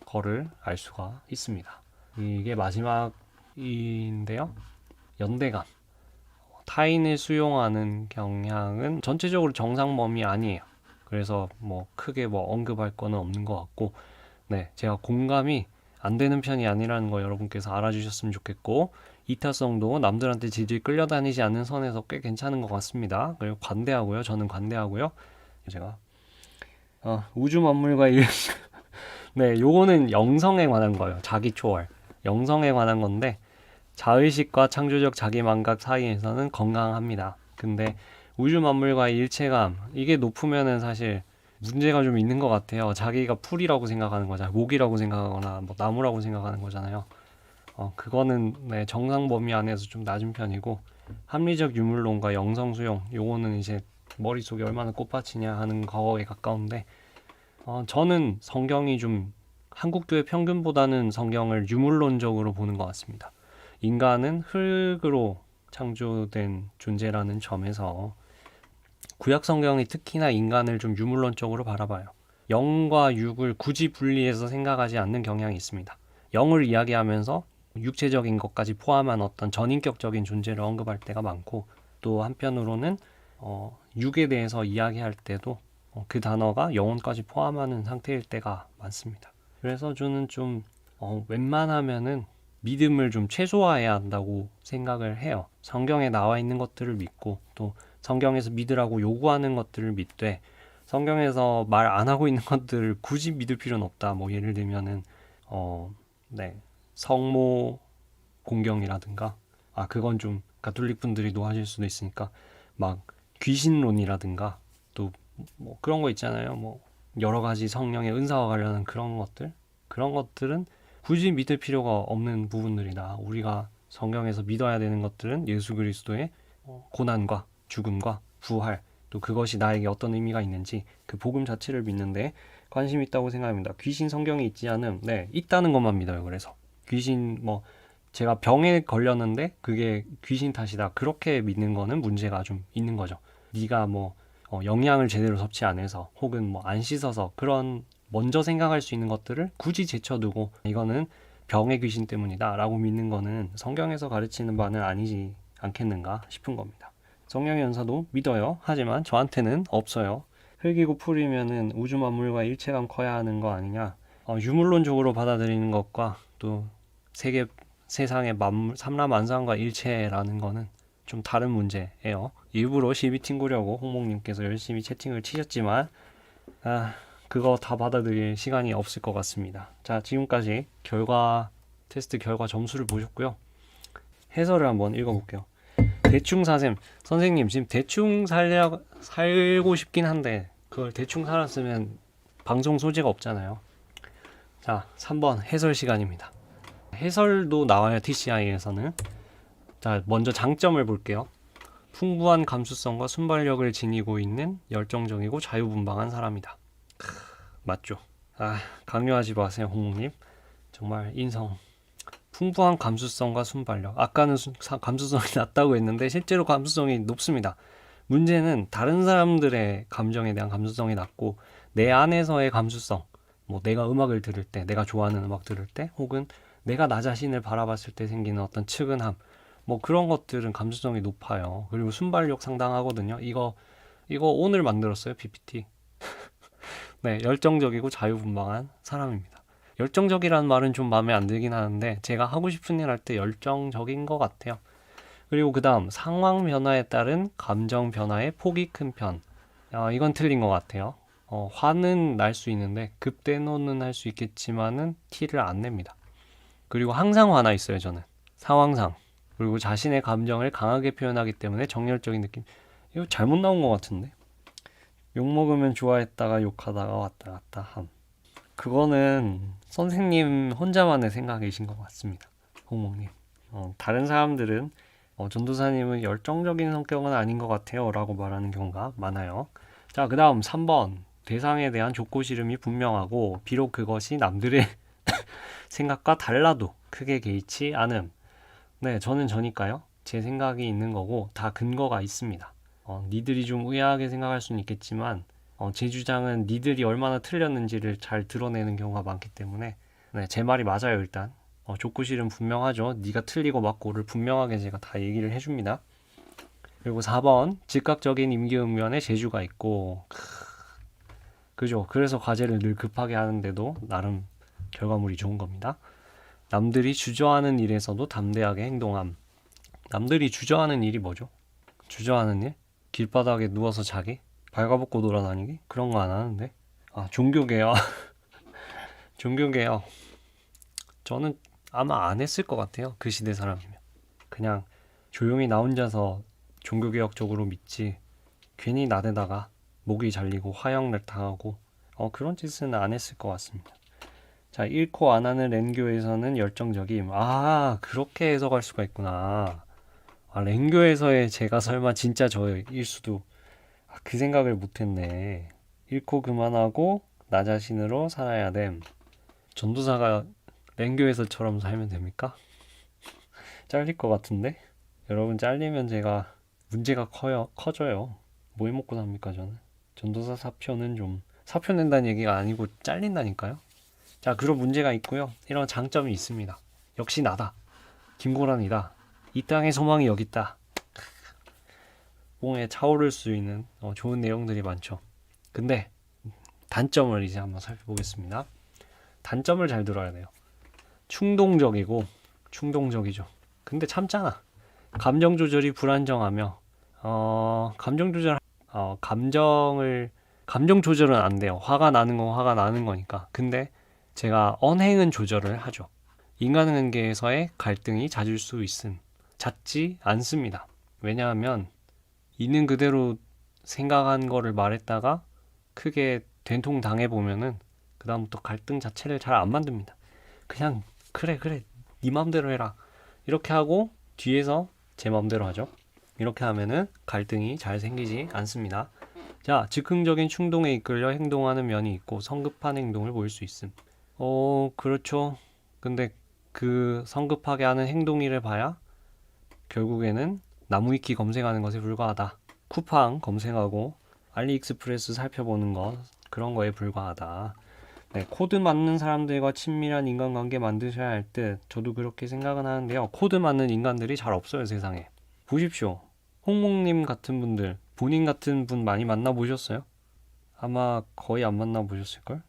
[SPEAKER 1] 거를 알 수가 있습니다. 이게 마지막인데요. 연대감. 타인을 수용하는 경향은 전체적으로 정상 범위 아니에요. 그래서 크게 언급할 거는 없는 것 같고, 네, 제가 공감이 안 되는 편이 아니라는 거 여러분께서 알아주셨으면 좋겠고, 이타성도 남들한테 질질 끌려다니지 않는 선에서 꽤 괜찮은 것 같습니다. 그리고 관대하고요. 저는 관대하고요. 제가 우주 만물과 네, 요거는 영성에 관한 거예요. 자기 초월. 영성에 관한 건데 자의식과 창조적 자기망각 사이에서는 건강합니다. 근데 우주 만물과의 일체감 이게 높으면은 사실 문제가 좀 있는 것 같아요. 자기가 풀이라고 생각하는 거잖아요. 목이라고 생각하거나 나무라고 생각하는 거잖아요. 그거는 네, 정상 범위 안에서 좀 낮은 편이고 합리적 유물론과 영성 수용 요거는 이제 머릿속에 얼마나 꽃밭이냐 하는 거에 가까운데 저는 성경이 좀 한국교회 평균보다는 성경을 유물론적으로 보는 것 같습니다. 인간은 흙으로 창조된 존재라는 점에서 구약 성경이 특히나 인간을 좀 유물론적으로 바라봐요. 영과 육을 굳이 분리해서 생각하지 않는 경향이 있습니다. 영을 이야기하면서 육체적인 것까지 포함한 어떤 전인격적인 존재를 언급할 때가 많고 또 한편으로는 육에 대해서 이야기할 때도 그 단어가 영혼까지 포함하는 상태일 때가 많습니다. 그래서 저는 좀 웬만하면은 믿음을 좀 최소화해야 한다고 생각을 해요. 성경에 나와 있는 것들을 믿고 또 성경에서 믿으라고 요구하는 것들을 믿되 성경에서 말 안 하고 있는 것들을 굳이 믿을 필요는 없다. 뭐 예를 들면은 성모 공경이라든가 그건 좀 가톨릭 분들이 노하실 수도 있으니까 막 귀신론이라든가 또 뭐 그런 거 있잖아요. 뭐 여러 가지 성령의 은사와 관련한 그런 것들은 굳이 믿을 필요가 없는 부분들이다. 우리가 성경에서 믿어야 되는 것들은 예수 그리스도의 고난과 죽음과 부활, 또 그것이 나에게 어떤 의미가 있는지 그 복음 자체를 믿는데 관심 있다고 생각합니다. 귀신 성경에 있지 않음, 있다는 것만 믿어요. 그래서 귀신 제가 병에 걸렸는데 그게 귀신 탓이다. 그렇게 믿는 거는 문제가 좀 있는 거죠. 네가 영양을 제대로 섭취 안 해서 혹은 안 씻어서 그런 먼저 생각할 수 있는 것들을 굳이 제쳐두고 이거는 병의 귀신 때문이다 라고 믿는 거는 성경에서 가르치는 바는 아니지 않겠는가 싶은 겁니다. 성령의 연사도 믿어요. 하지만 저한테는 없어요. 흙이고 풀이면은 우주 만물과 일체감 커야 하는 거 아니냐. 유물론적으로 받아들이는 것과 또 세상의 만물, 삼라만상과 일체라는 거는 좀 다른 문제예요. 일부러 시비 튕구려고 홍목님께서 열심히 채팅을 치셨지만 그거 다 받아들일 시간이 없을 것 같습니다. 자, 지금까지 테스트 결과 점수를 보셨고요. 해설을 한번 읽어볼게요. 대충 사셈. 선생님 지금 대충 살고 싶긴 한데 그걸 대충 살았으면 방송 소재가 없잖아요. 자, 3번 해설 시간입니다. 해설도 나와요. TCI에서는. 자, 먼저 장점을 볼게요. 풍부한 감수성과 순발력을 지니고 있는 열정적이고 자유분방한 사람이다. 맞죠? 강요하지 마세요, 홍목님. 정말 인성. 풍부한 감수성과 순발력. 아까는 감수성이 낮다고 했는데 실제로 감수성이 높습니다. 문제는 다른 사람들의 감정에 대한 감수성이 낮고 내 안에서의 감수성. 내가 음악을 들을 때, 내가 좋아하는 음악 들을 때, 혹은 내가 나 자신을 바라봤을 때 생기는 어떤 측은함. 그런 것들은 감수성이 높아요. 그리고 순발력 상당하거든요. 이거 오늘 만들었어요, PPT. 열정적이고 자유분방한 사람입니다. 열정적이라는 말은 좀 마음에 안 들긴 하는데 제가 하고 싶은 일 할 때 열정적인 것 같아요. 그리고 그 다음 상황 변화에 따른 감정 변화의 폭이 큰 편. 이건 틀린 것 같아요. 화는 날 수 있는데 급대노는 할 수 있겠지만은 티를 안 냅니다. 그리고 항상 화나 있어요, 저는. 상황상. 그리고 자신의 감정을 강하게 표현하기 때문에 정열적인 느낌. 이거 잘못 나온 것 같은데. 욕먹으면 좋아했다가 욕하다가 왔다 갔다 함. 그거는 선생님 혼자만의 생각이신 것 같습니다. 홍목님. 다른 사람들은 전도사님은 열정적인 성격은 아닌 것 같아요 라고 말하는 경우가 많아요. 자, 그 다음 3번. 대상에 대한 좁고 싫음이 분명하고 비록 그것이 남들의 생각과 달라도 크게 개의치 않음. 저는 저니까요. 제 생각이 있는 거고 다 근거가 있습니다. 니들이 좀 의아하게 생각할 수는 있겠지만 제 주장은 니들이 얼마나 틀렸는지를 잘 드러내는 경우가 많기 때문에 제 말이 맞아요. 일단 좁고 싫음 분명하죠. 니가 틀리고 맞고를 분명하게 제가 다 얘기를 해줍니다. 그리고 4번 즉각적인 임기응변에 재주가 있고 그죠. 그래서 과제를 늘 급하게 하는데도 나름 결과물이 좋은 겁니다. 남들이 주저하는 일에서도 담대하게 행동함. 남들이 주저하는 일이 뭐죠? 주저하는 일? 길바닥에 누워서 자기? 발가벗고 돌아다니기? 그런 거 안 하는데? 종교개혁. 종교개혁. 저는 아마 안 했을 것 같아요. 그 시대 사람이면. 그냥 조용히 나 혼자서 종교개혁적으로 믿지 괜히 나대다가 목이 잘리고 화형을 당하고 그런 짓은 안 했을 것 같습니다. 자, 잃고 안 하는 렌교에서는 열정적임. 그렇게 해석할 수가 있구나. 렌교에서의 제가 설마 진짜 저일 수도. 그 생각을 못했네. 잃고 그만하고 나 자신으로 살아야 됨. 전도사가 렌교에서처럼 살면 됩니까? 잘릴 것 같은데? 여러분 잘리면 제가 문제가 커져요. 뭐 해먹고 삽니까 저는? 전도사 사표는 좀 사표 낸다는 얘기가 아니고 잘린다니까요. 자, 그런 문제가 있고요. 이런 장점이 있습니다. 역시 나다. 김고란이다. 이 땅에 소망이 여기 있다. 뽕에 차오를 수 있는 좋은 내용들이 많죠. 근데 단점을 이제 한번 살펴보겠습니다. 단점을 잘 들어야 돼요. 충동적이죠. 근데 참잖아. 감정 조절이 불안정하며 감정 조절은 안 돼요. 화가 나는 건 화가 나는 거니까. 근데 제가 언행은 조절을 하죠. 인간관계에서의 갈등이 잦을 수 잦지 않습니다. 왜냐하면 있는 그대로 생각한 거를 말했다가 크게 된통 당해보면은 그 다음부터 갈등 자체를 잘 안 만듭니다. 그냥 그래 네 맘대로 해라 이렇게 하고 뒤에서 제 맘대로 하죠. 이렇게 하면은 갈등이 잘 생기지 않습니다. 자, 즉흥적인 충동에 이끌려 행동하는 면이 있고 성급한 행동을 보일 수 있음. 그렇죠. 근데 그 성급하게 하는 행동이를 봐야 결국에는 나무위키 검색하는 것에 불과하다. 쿠팡 검색하고 알리익스프레스 살펴보는 것, 그런 거에 불과하다. 네, 코드 맞는 사람들과 친밀한 인간관계 만드셔야 할 듯. 저도 그렇게 생각은 하는데요. 코드 맞는 인간들이 잘 없어요, 세상에. 보십시오. 홍목님 같은 분들, 본인 같은 분 많이 만나보셨어요? 아마 거의 안 만나보셨을걸?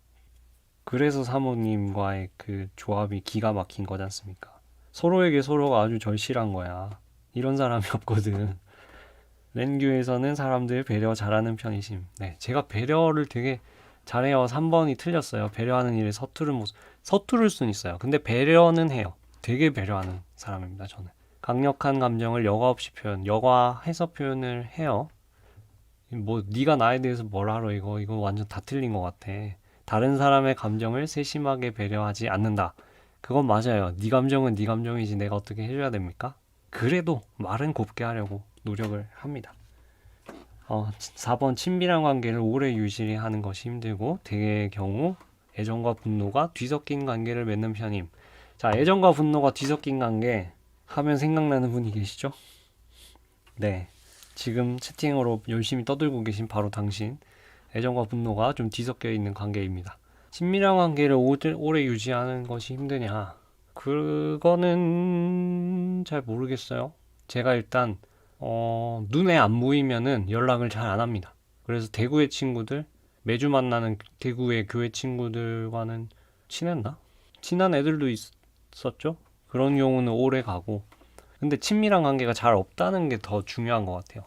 [SPEAKER 1] 그래서 사모님과의 그 조합이 기가 막힌 거지 않습니까? 서로에게 서로가 아주 절실한 거야. 이런 사람이 없거든. 렌규에서는 사람들 배려 잘하는 편이심. 네, 제가 배려를 되게 잘해요. 3번이 틀렸어요. 배려하는 일에 서투를 수는 있어요. 근데 배려는 해요. 되게 배려하는 사람입니다, 저는. 강력한 감정을 여과 없이 여과해서 표현을 해요. 뭐 네가 나에 대해서 뭘 알아, 이거 완전 다 틀린 것 같아. 다른 사람의 감정을 세심하게 배려하지 않는다. 그건 맞아요. 네 감정은 네 감정이지 내가 어떻게 해줘야 됩니까? 그래도 말은 곱게 하려고 노력을 합니다. 4번 친밀한 관계를 오래 유지하는 것이 힘들고 대개의 경우 애정과 분노가 뒤섞인 관계를 맺는 편임. 자, 애정과 분노가 뒤섞인 관계 하면 생각나는 분이 계시죠? 네, 지금 채팅으로 열심히 떠들고 계신 바로 당신. 애정과 분노가 좀 뒤섞여 있는 관계입니다. 친밀한 관계를 오래 유지하는 것이 힘드냐? 그거는 잘 모르겠어요. 제가 일단 눈에 안 보이면은 연락을 잘 안 합니다. 그래서 대구의 친구들, 매주 만나는 대구의 교회 친구들과는 친했나? 친한 애들도 있었죠? 그런 경우는 오래 가고. 근데 친밀한 관계가 잘 없다는 게 더 중요한 것 같아요.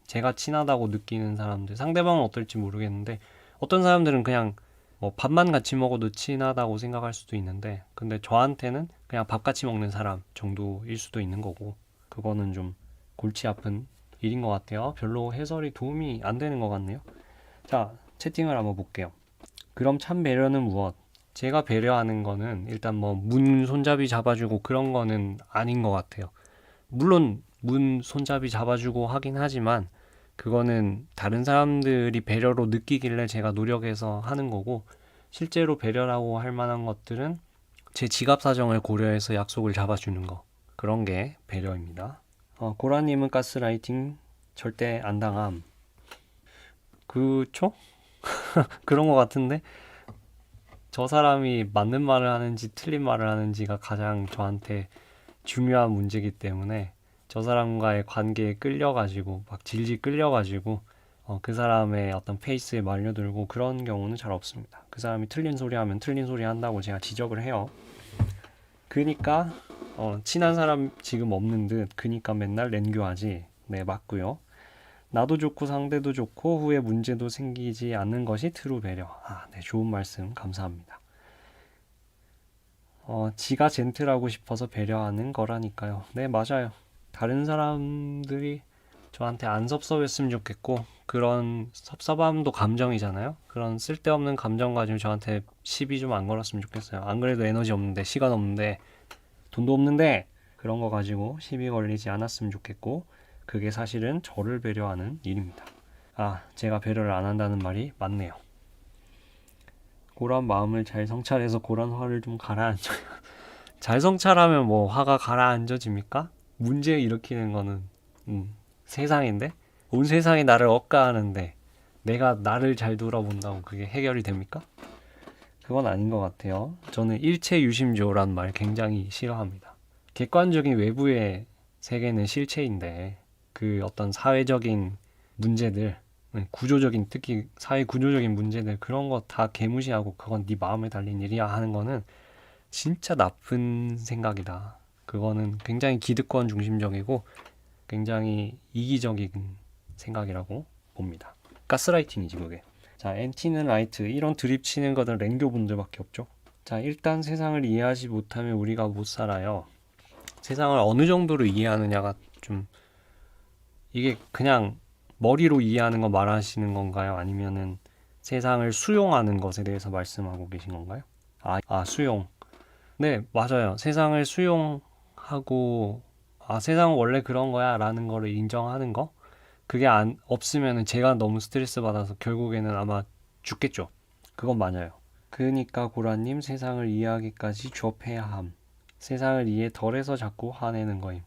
[SPEAKER 1] 제가 친하다고 느끼는 사람들, 상대방은 어떨지 모르겠는데, 어떤 사람들은 그냥 뭐 밥만 같이 먹어도 친하다고 생각할 수도 있는데, 근데 저한테는 그냥 밥 같이 먹는 사람 정도일 수도 있는 거고, 그거는 좀 골치 아픈 일인 것 같아요. 별로 해설이 도움이 안 되는 것 같네요. 자, 채팅을 한번 볼게요. 그럼 참 배려는 무엇? 제가 배려하는 거는 일단 뭐 문 손잡이 잡아주고 그런 거는 아닌 것 같아요. 물론 문 손잡이 잡아주고 하긴 하지만 그거는 다른 사람들이 배려로 느끼길래 제가 노력해서 하는 거고, 실제로 배려라고 할 만한 것들은 제 지갑 사정을 고려해서 약속을 잡아주는 거, 그런 게 배려입니다. 고라님은 가스라이팅 절대 안 당함. 그쵸? 그런 것 같은데 저 사람이 맞는 말을 하는지 틀린 말을 하는지가 가장 저한테 중요한 문제이기 때문에 저 사람과의 관계에 끌려가지고 막 질질 끌려가지고 그 사람의 어떤 페이스에 말려들고 그런 경우는 잘 없습니다. 그 사람이 틀린 소리 하면 틀린 소리 한다고 제가 지적을 해요. 그니까 친한 사람 지금 없는 듯 그니까 맨날 렌교하지. 네, 맞고요. 나도 좋고 상대도 좋고 후에 문제도 생기지 않는 것이 트루 배려. 네, 좋은 말씀 감사합니다. 지가 젠틀하고 싶어서 배려하는 거라니까요. 네, 맞아요. 다른 사람들이 저한테 안 섭섭했으면 좋겠고, 그런 섭섭함도 감정이잖아요. 그런 쓸데없는 감정 가지고 저한테 시비 좀 안 걸었으면 좋겠어요. 안 그래도 에너지 없는데, 시간 없는데, 돈도 없는데 그런 거 가지고 시비 걸리지 않았으면 좋겠고, 그게 사실은 저를 배려하는 일입니다. 제가 배려를 안 한다는 말이 맞네요. 고란 마음을 잘 성찰해서 고란 화를 좀 가라앉혀요. 잘 성찰하면 뭐 화가 가라앉아집니까? 문제 일으키는 거는 세상인데, 온 세상이 나를 억까하는데 내가 나를 잘 돌아본다고 그게 해결이 됩니까? 그건 아닌 것 같아요. 저는 일체유심조란 말 굉장히 싫어합니다. 객관적인 외부의 세계는 실체인데 그 어떤 사회적인 문제들, 구조적인, 특히 사회 구조적인 문제들, 그런 거 다 개무시하고 그건 네 마음에 달린 일이야 하는 거는 진짜 나쁜 생각이다. 그거는 굉장히 기득권 중심적이고 굉장히 이기적인 생각이라고 봅니다. 가스라이팅이지 그게. 자, 엔티는 라이트, 이런 드립 치는 거는 랭교 분들밖에 없죠. 자, 일단 세상을 이해하지 못하면 우리가 못 살아요. 세상을 어느 정도로 이해하느냐가 좀, 이게 그냥 머리로 이해하는 거 말하시는 건가요? 아니면은 세상을 수용하는 것에 대해서 말씀하고 계신 건가요? 수용. 네, 맞아요. 세상을 수용하고, 세상은 원래 그런 거야 라는 거를 인정하는 거? 그게 없으면은 제가 너무 스트레스 받아서 결국에는 아마 죽겠죠. 그건 맞아요. 그러니까 고라님, 세상을 이해하기까지 좁해야 함. 세상을 이해 덜해서 자꾸 화내는 거임.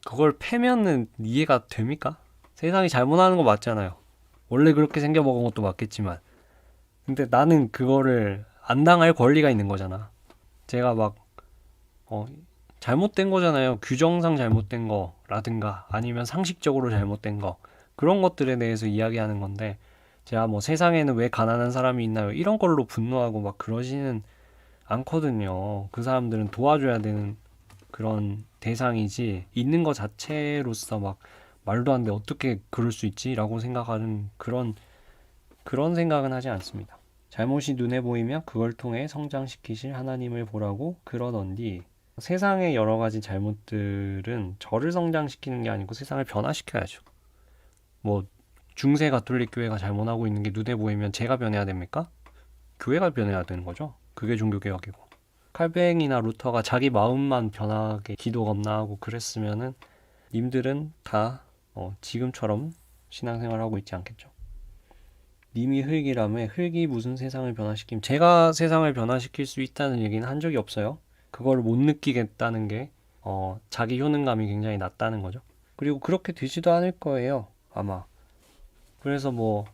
[SPEAKER 1] 그걸 패면은 이해가 됩니까? 세상이 잘못하는 거 맞잖아요. 원래 그렇게 생겨먹은 것도 맞겠지만. 근데 나는 그거를 안 당할 권리가 있는 거잖아. 제가 막, 잘못된 거잖아요. 규정상 잘못된 거라든가 아니면 상식적으로 잘못된 거. 그런 것들에 대해서 이야기하는 건데, 제가 뭐 세상에는 왜 가난한 사람이 있나요? 이런 걸로 분노하고 막 그러지는 않거든요. 그 사람들은 도와줘야 되는 그런 대상이지, 있는 것 자체로서 막 말도 안 돼, 어떻게 그럴 수 있지? 라고 생각하는 그런 생각은 하지 않습니다. 잘못이 눈에 보이면 그걸 통해 성장시키실 하나님을 보라고 그러던디, 세상의 여러 가지 잘못들은 저를 성장시키는 게 아니고 세상을 변화시켜야죠. 뭐 중세 가톨릭 교회가 잘못하고 있는 게 눈에 보이면 제가 변해야 됩니까? 교회가 변해야 되는 거죠. 그게 종교개혁이고. 칼뱅이나 루터가 자기 마음만 변하게 기도 겁나하고 그랬으면은 님들은 다 지금처럼 신앙생활하고 있지 않겠죠. 님이 흙이라며, 흙이 무슨 세상을 변화시킴. 제가 세상을 변화시킬 수 있다는 얘기는 한 적이 없어요. 그걸 못 느끼겠다는 게 자기 효능감이 굉장히 낮다는 거죠. 그리고 그렇게 되지도 않을 거예요, 아마. 그래서 뭐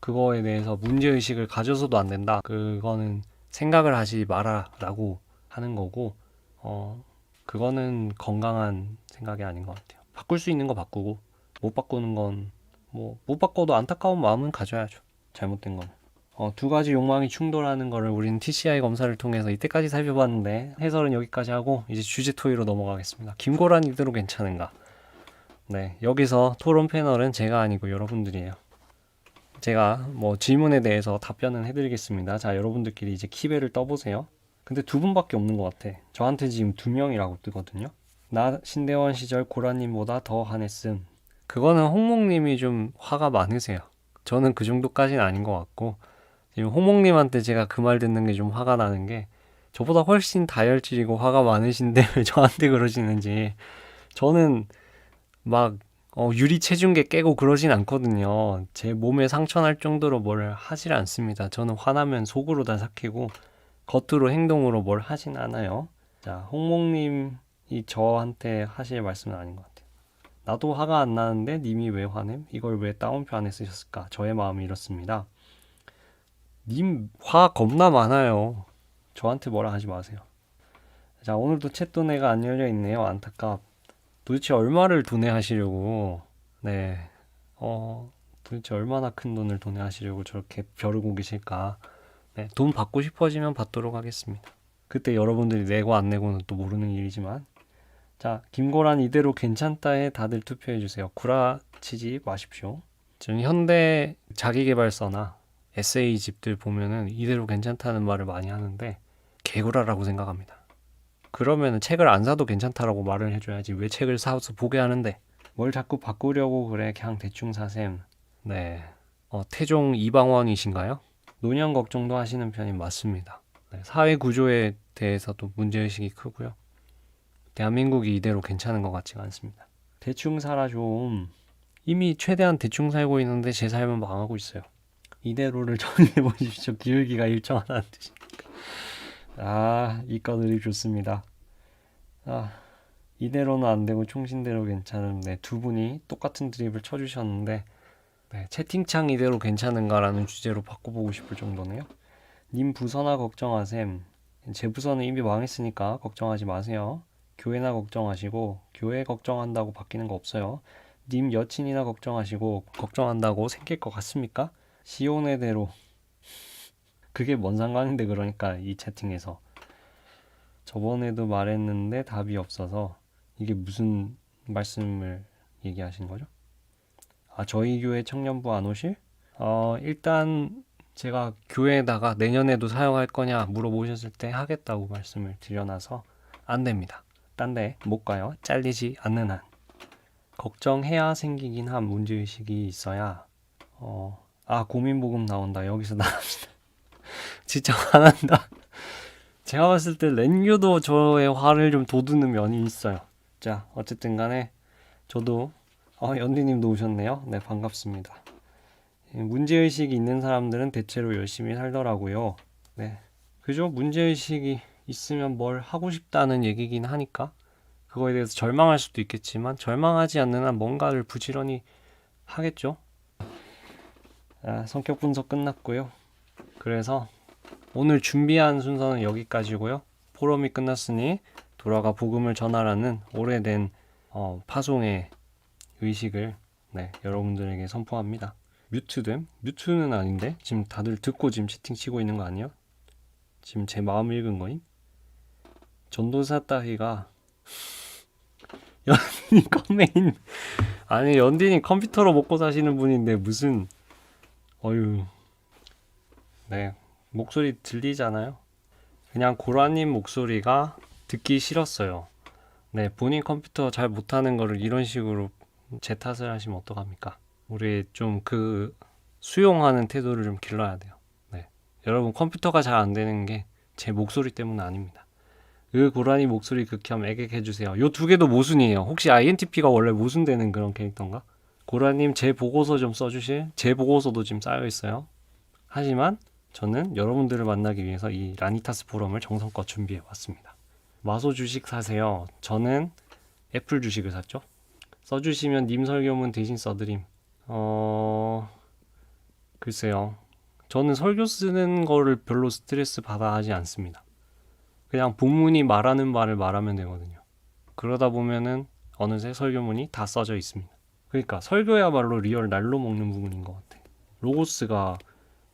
[SPEAKER 1] 그거에 대해서 문제의식을 가져서도 안 된다. 그거는 생각을 하지 마라 라고 하는 거고, 그거는 건강한 생각이 아닌 것 같아요. 바꿀 수 있는 거 바꾸고, 못 바꾸는 건 못 바꿔도 안타까운 마음은 가져야죠. 잘못된 건. 두 가지 욕망이 충돌하는 거를 우리는 TCI 검사를 통해서 이때까지 살펴봤는데, 해설은 여기까지 하고 이제 주제 토의로 넘어가겠습니다. 김고란 이대로 괜찮은가? 네, 여기서 토론 패널은 제가 아니고 여러분들이에요. 제가 뭐 질문에 대해서 답변은 해드리겠습니다. 자, 여러분들끼리 이제 키배를 떠보세요. 근데 두 분밖에 없는 것 같아. 저한테 지금 2명이라고 뜨거든요. 나 신대원 시절 고라님보다 더 화냈음. 그거는 홍목님이 좀 화가 많으세요. 저는 그 정도까지는 아닌 것 같고, 지금 홍목님한테 제가 그 말 듣는 게 좀 화가 나는 게, 저보다 훨씬 다혈질이고 화가 많으신데 왜 저한테 그러시는지. 저는 막 유리 체중계 깨고 그러진 않거든요. 제 몸에 상처 날 정도로 뭘 하질 않습니다. 저는 화나면 속으로 다 삭히고 겉으로 행동으로 뭘 하진 않아요. 자, 홍목님이 저한테 하실 말씀은 아닌 것 같아요. 나도 화가 안 나는데 님이 왜 화냄? 이걸 왜 따옴표 안에 쓰셨을까? 저의 마음이 이렇습니다. 님 화 겁나 많아요. 저한테 뭐라 하지 마세요. 자, 오늘도 챗도네가 안 열려 있네요. 안타깝. 도대체 얼마를 도내하시려고, 네, 도대체 얼마나 큰 돈을 도내하시려고 저렇게 벼르고 계실까? 네, 돈 받고 싶어지면 받도록 하겠습니다. 그때 여러분들이 내고 안 내고는 또 모르는 일이지만. 자, 김고란 이대로 괜찮다에 다들 투표해주세요. 구라치지 마십시오. 지금 현대 자기계발서나 에세이집들 보면은 이대로 괜찮다는 말을 많이 하는데 개구라라고 생각합니다. 그러면은 책을 안 사도 괜찮다라고 말을 해줘야지, 왜 책을 사서 보게 하는데 뭘 자꾸 바꾸려고 그래. 그냥 대충 사셈. 네, 태종 이방원이신가요? 노년 걱정도 하시는 편이 맞습니다. 네, 사회 구조에 대해서도 문제의식이 크고요. 대한민국이 이대로 괜찮은 것 같지가 않습니다. 대충 살아 좀. 이미 최대한 대충 살고 있는데 제 삶은 망하고 있어요. 이대로를 정리해 보십시오. 기울기가 일정하다는 뜻입니다. 이건들이 좋습니다. 이대로는 안 되고 총신대로 괜찮은, 네, 두 분이 똑같은 드립을 쳐주셨는데, 네, 채팅창 이대로 괜찮은가라는 주제로 바꿔보고 싶을 정도네요. 님 부서나 걱정하셈. 제 부서는 이미 망했으니까 걱정하지 마세요. 교회나 걱정하시고 교회 걱정한다고 바뀌는 거 없어요. 님 여친이나 걱정하시고 걱정한다고 생길 것 같습니까? 시온의 대로. 그게 뭔 상관인데 그러니까 이 채팅에서. 저번에도 말했는데 답이 없어서 이게 무슨 말씀을 얘기하신 거죠? 아, 저희 교회 청년부 안 오실? 일단 제가 교회에다가 내년에도 사용할 거냐 물어보셨을 때 하겠다고 말씀을 드려놔서 안 됩니다. 딴 데 못 가요. 잘리지 않는 한. 걱정해야 생기긴 한 문제의식이 있어야 고민보금 나온다. 여기서 나갑시다. 진짜 화난다. 제가 봤을 때 렌교도 저의 화를 좀 돋우는 면이 있어요. 자, 어쨌든 간에 저도 연디님도 오셨네요. 네, 반갑습니다. 문제의식이 있는 사람들은 대체로 열심히 살더라고요. 네, 그죠? 문제의식이 있으면 뭘 하고 싶다는 얘기긴 하니까 그거에 대해서 절망할 수도 있겠지만 절망하지 않는 한 뭔가를 부지런히 하겠죠. 성격 분석 끝났고요. 그래서 오늘 준비한 순서는 여기까지고요. 포럼이 끝났으니 돌아가 복음을 전하라는 오래된 파송의 의식을 여러분들에게 선포합니다. 뮤트됨? 뮤트는 아닌데 지금 다들 듣고 지금 채팅 치고 있는 거 아니에요? 지금 제 마음 읽은 거임? 전도사 따위가 연딘이 컴메인 아니 연딘이 컴퓨터로 먹고 사시는 분인데 무슨 어휴 네 목소리 들리잖아요. 그냥 고라님 목소리가 듣기 싫었어요. 네 본인 컴퓨터 잘 못하는 거를 이런 식으로 제 탓을 하시면 어떡합니까? 우리 좀 그 수용하는 태도를 좀 길러야 돼요. 네 여러분 컴퓨터가 잘 안 되는 게 제 목소리 때문은 아닙니다. 고라니 목소리 극혐 애객해주세요. 요 두 개도 모순이에요. 혹시 INTP가 원래 모순되는 그런 캐릭터인가? 고라님 제 보고서 좀 써주실? 제 보고서도 지금 쌓여있어요. 하지만 저는 여러분들을 만나기 위해서 이 라니타스 포럼을 정성껏 준비해왔습니다. 마소 주식 사세요. 저는 애플 주식을 샀죠. 써주시면 님 설교문 대신 써드림. 글쎄요. 저는 설교 쓰는 거를 별로 스트레스 받아 하지 않습니다. 그냥 본문이 말하는 말을 말하면 되거든요. 그러다 보면은 어느새 설교문이 다 써져 있습니다. 그러니까 설교야말로 리얼 날로 먹는 부분인 것 같아. 로고스가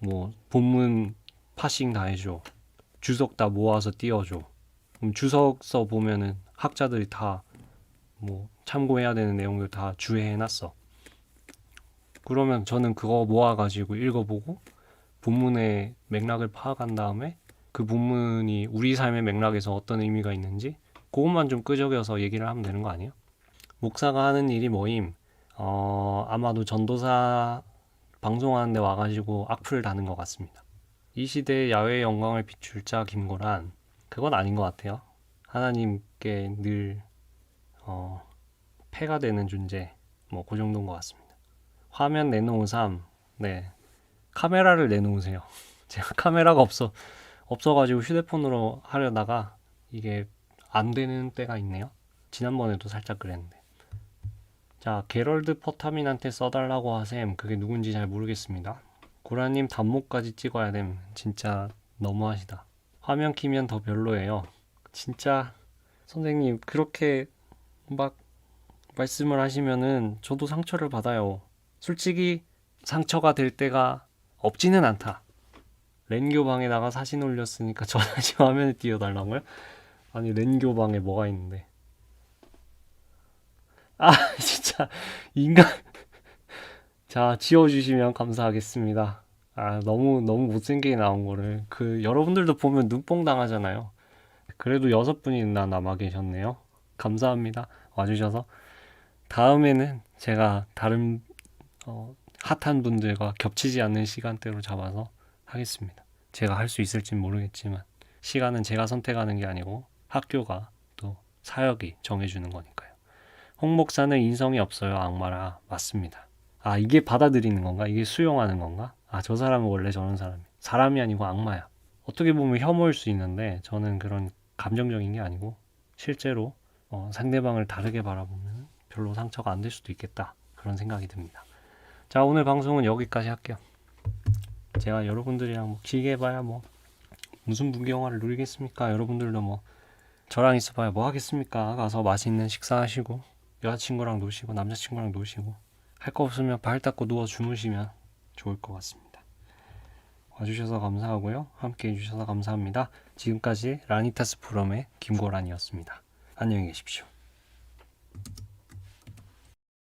[SPEAKER 1] 뭐 본문 파싱 다 해줘. 주석 다 모아서 띄워줘. 그럼 주석서 보면은 학자들이 다 뭐 참고해야 되는 내용들 다 주해해놨어. 그러면 저는 그거 모아가지고 읽어보고 본문의 맥락을 파악한 다음에 그 본문이 우리 삶의 맥락에서 어떤 의미가 있는지 그것만 좀 끄적여서 얘기를 하면 되는 거 아니에요? 목사가 하는 일이 뭐임? 아마도 전도사 방송하는데 와가지고 악플 다는 것 같습니다. 이 시대의 야외의 영광을 비출 자 김고란 그건 아닌 것 같아요. 하나님께 늘 패가 되는 존재 뭐 그 정도인 것 같습니다. 화면 내놓으삼 네 카메라를 내놓으세요. 제가 카메라가 없어가지고 휴대폰으로 하려다가 이게 안 되는 때가 있네요. 지난번에도 살짝 그랬는데. 자, 게럴드 퍼타민한테 써달라고 하셈. 그게 누군지 잘 모르겠습니다. 고라님 단목까지 찍어야 됨. 진짜 너무하시다. 화면 키면 더 별로예요. 진짜 선생님 그렇게 막 말씀을 하시면은 저도 상처를 받아요. 솔직히 상처가 될 때가 없지는 않다. 렌교방에다가 사진 올렸으니까 저 다시 화면에 띄워달라고요? 아니 렌교방에 뭐가 있는데 진짜 인간 자 지워주시면 감사하겠습니다. 너무 못생기게 나온 거를 여러분들도 보면 눈뽕 당하잖아요. 그래도 6분이나 남아 계셨네요. 감사합니다. 와주셔서 다음에는 제가 다른 핫한 분들과 겹치지 않는 시간대로 잡아서 하겠습니다. 제가 할 수 있을진 모르겠지만 시간은 제가 선택하는 게 아니고 학교가 또 사역이 정해주는 거니까요. 홍 목사는 인성이 없어요. 악마라. 맞습니다. 이게 받아들이는 건가? 이게 수용하는 건가? 저 사람은 원래 저런 사람이 아니고 악마야. 어떻게 보면 혐오일 수 있는데 저는 그런 감정적인 게 아니고 실제로 상대방을 다르게 바라보면 별로 상처가 안 될 수도 있겠다. 그런 생각이 듭니다. 자, 오늘 방송은 여기까지 할게요. 제가 여러분들이랑 길게 해봐야 무슨 무기영화를 누리겠습니까? 여러분들도 저랑 있어봐야 뭐 하겠습니까? 가서 맛있는 식사하시고 여자친구랑 노시고 남자친구랑 노시고 할 거 없으면 발 닦고 누워 주무시면 좋을 것 같습니다. 와주셔서 감사하고요. 함께 해주셔서 감사합니다. 지금까지 라니타스 포럼의 김고란이었습니다. 안녕히 계십시오.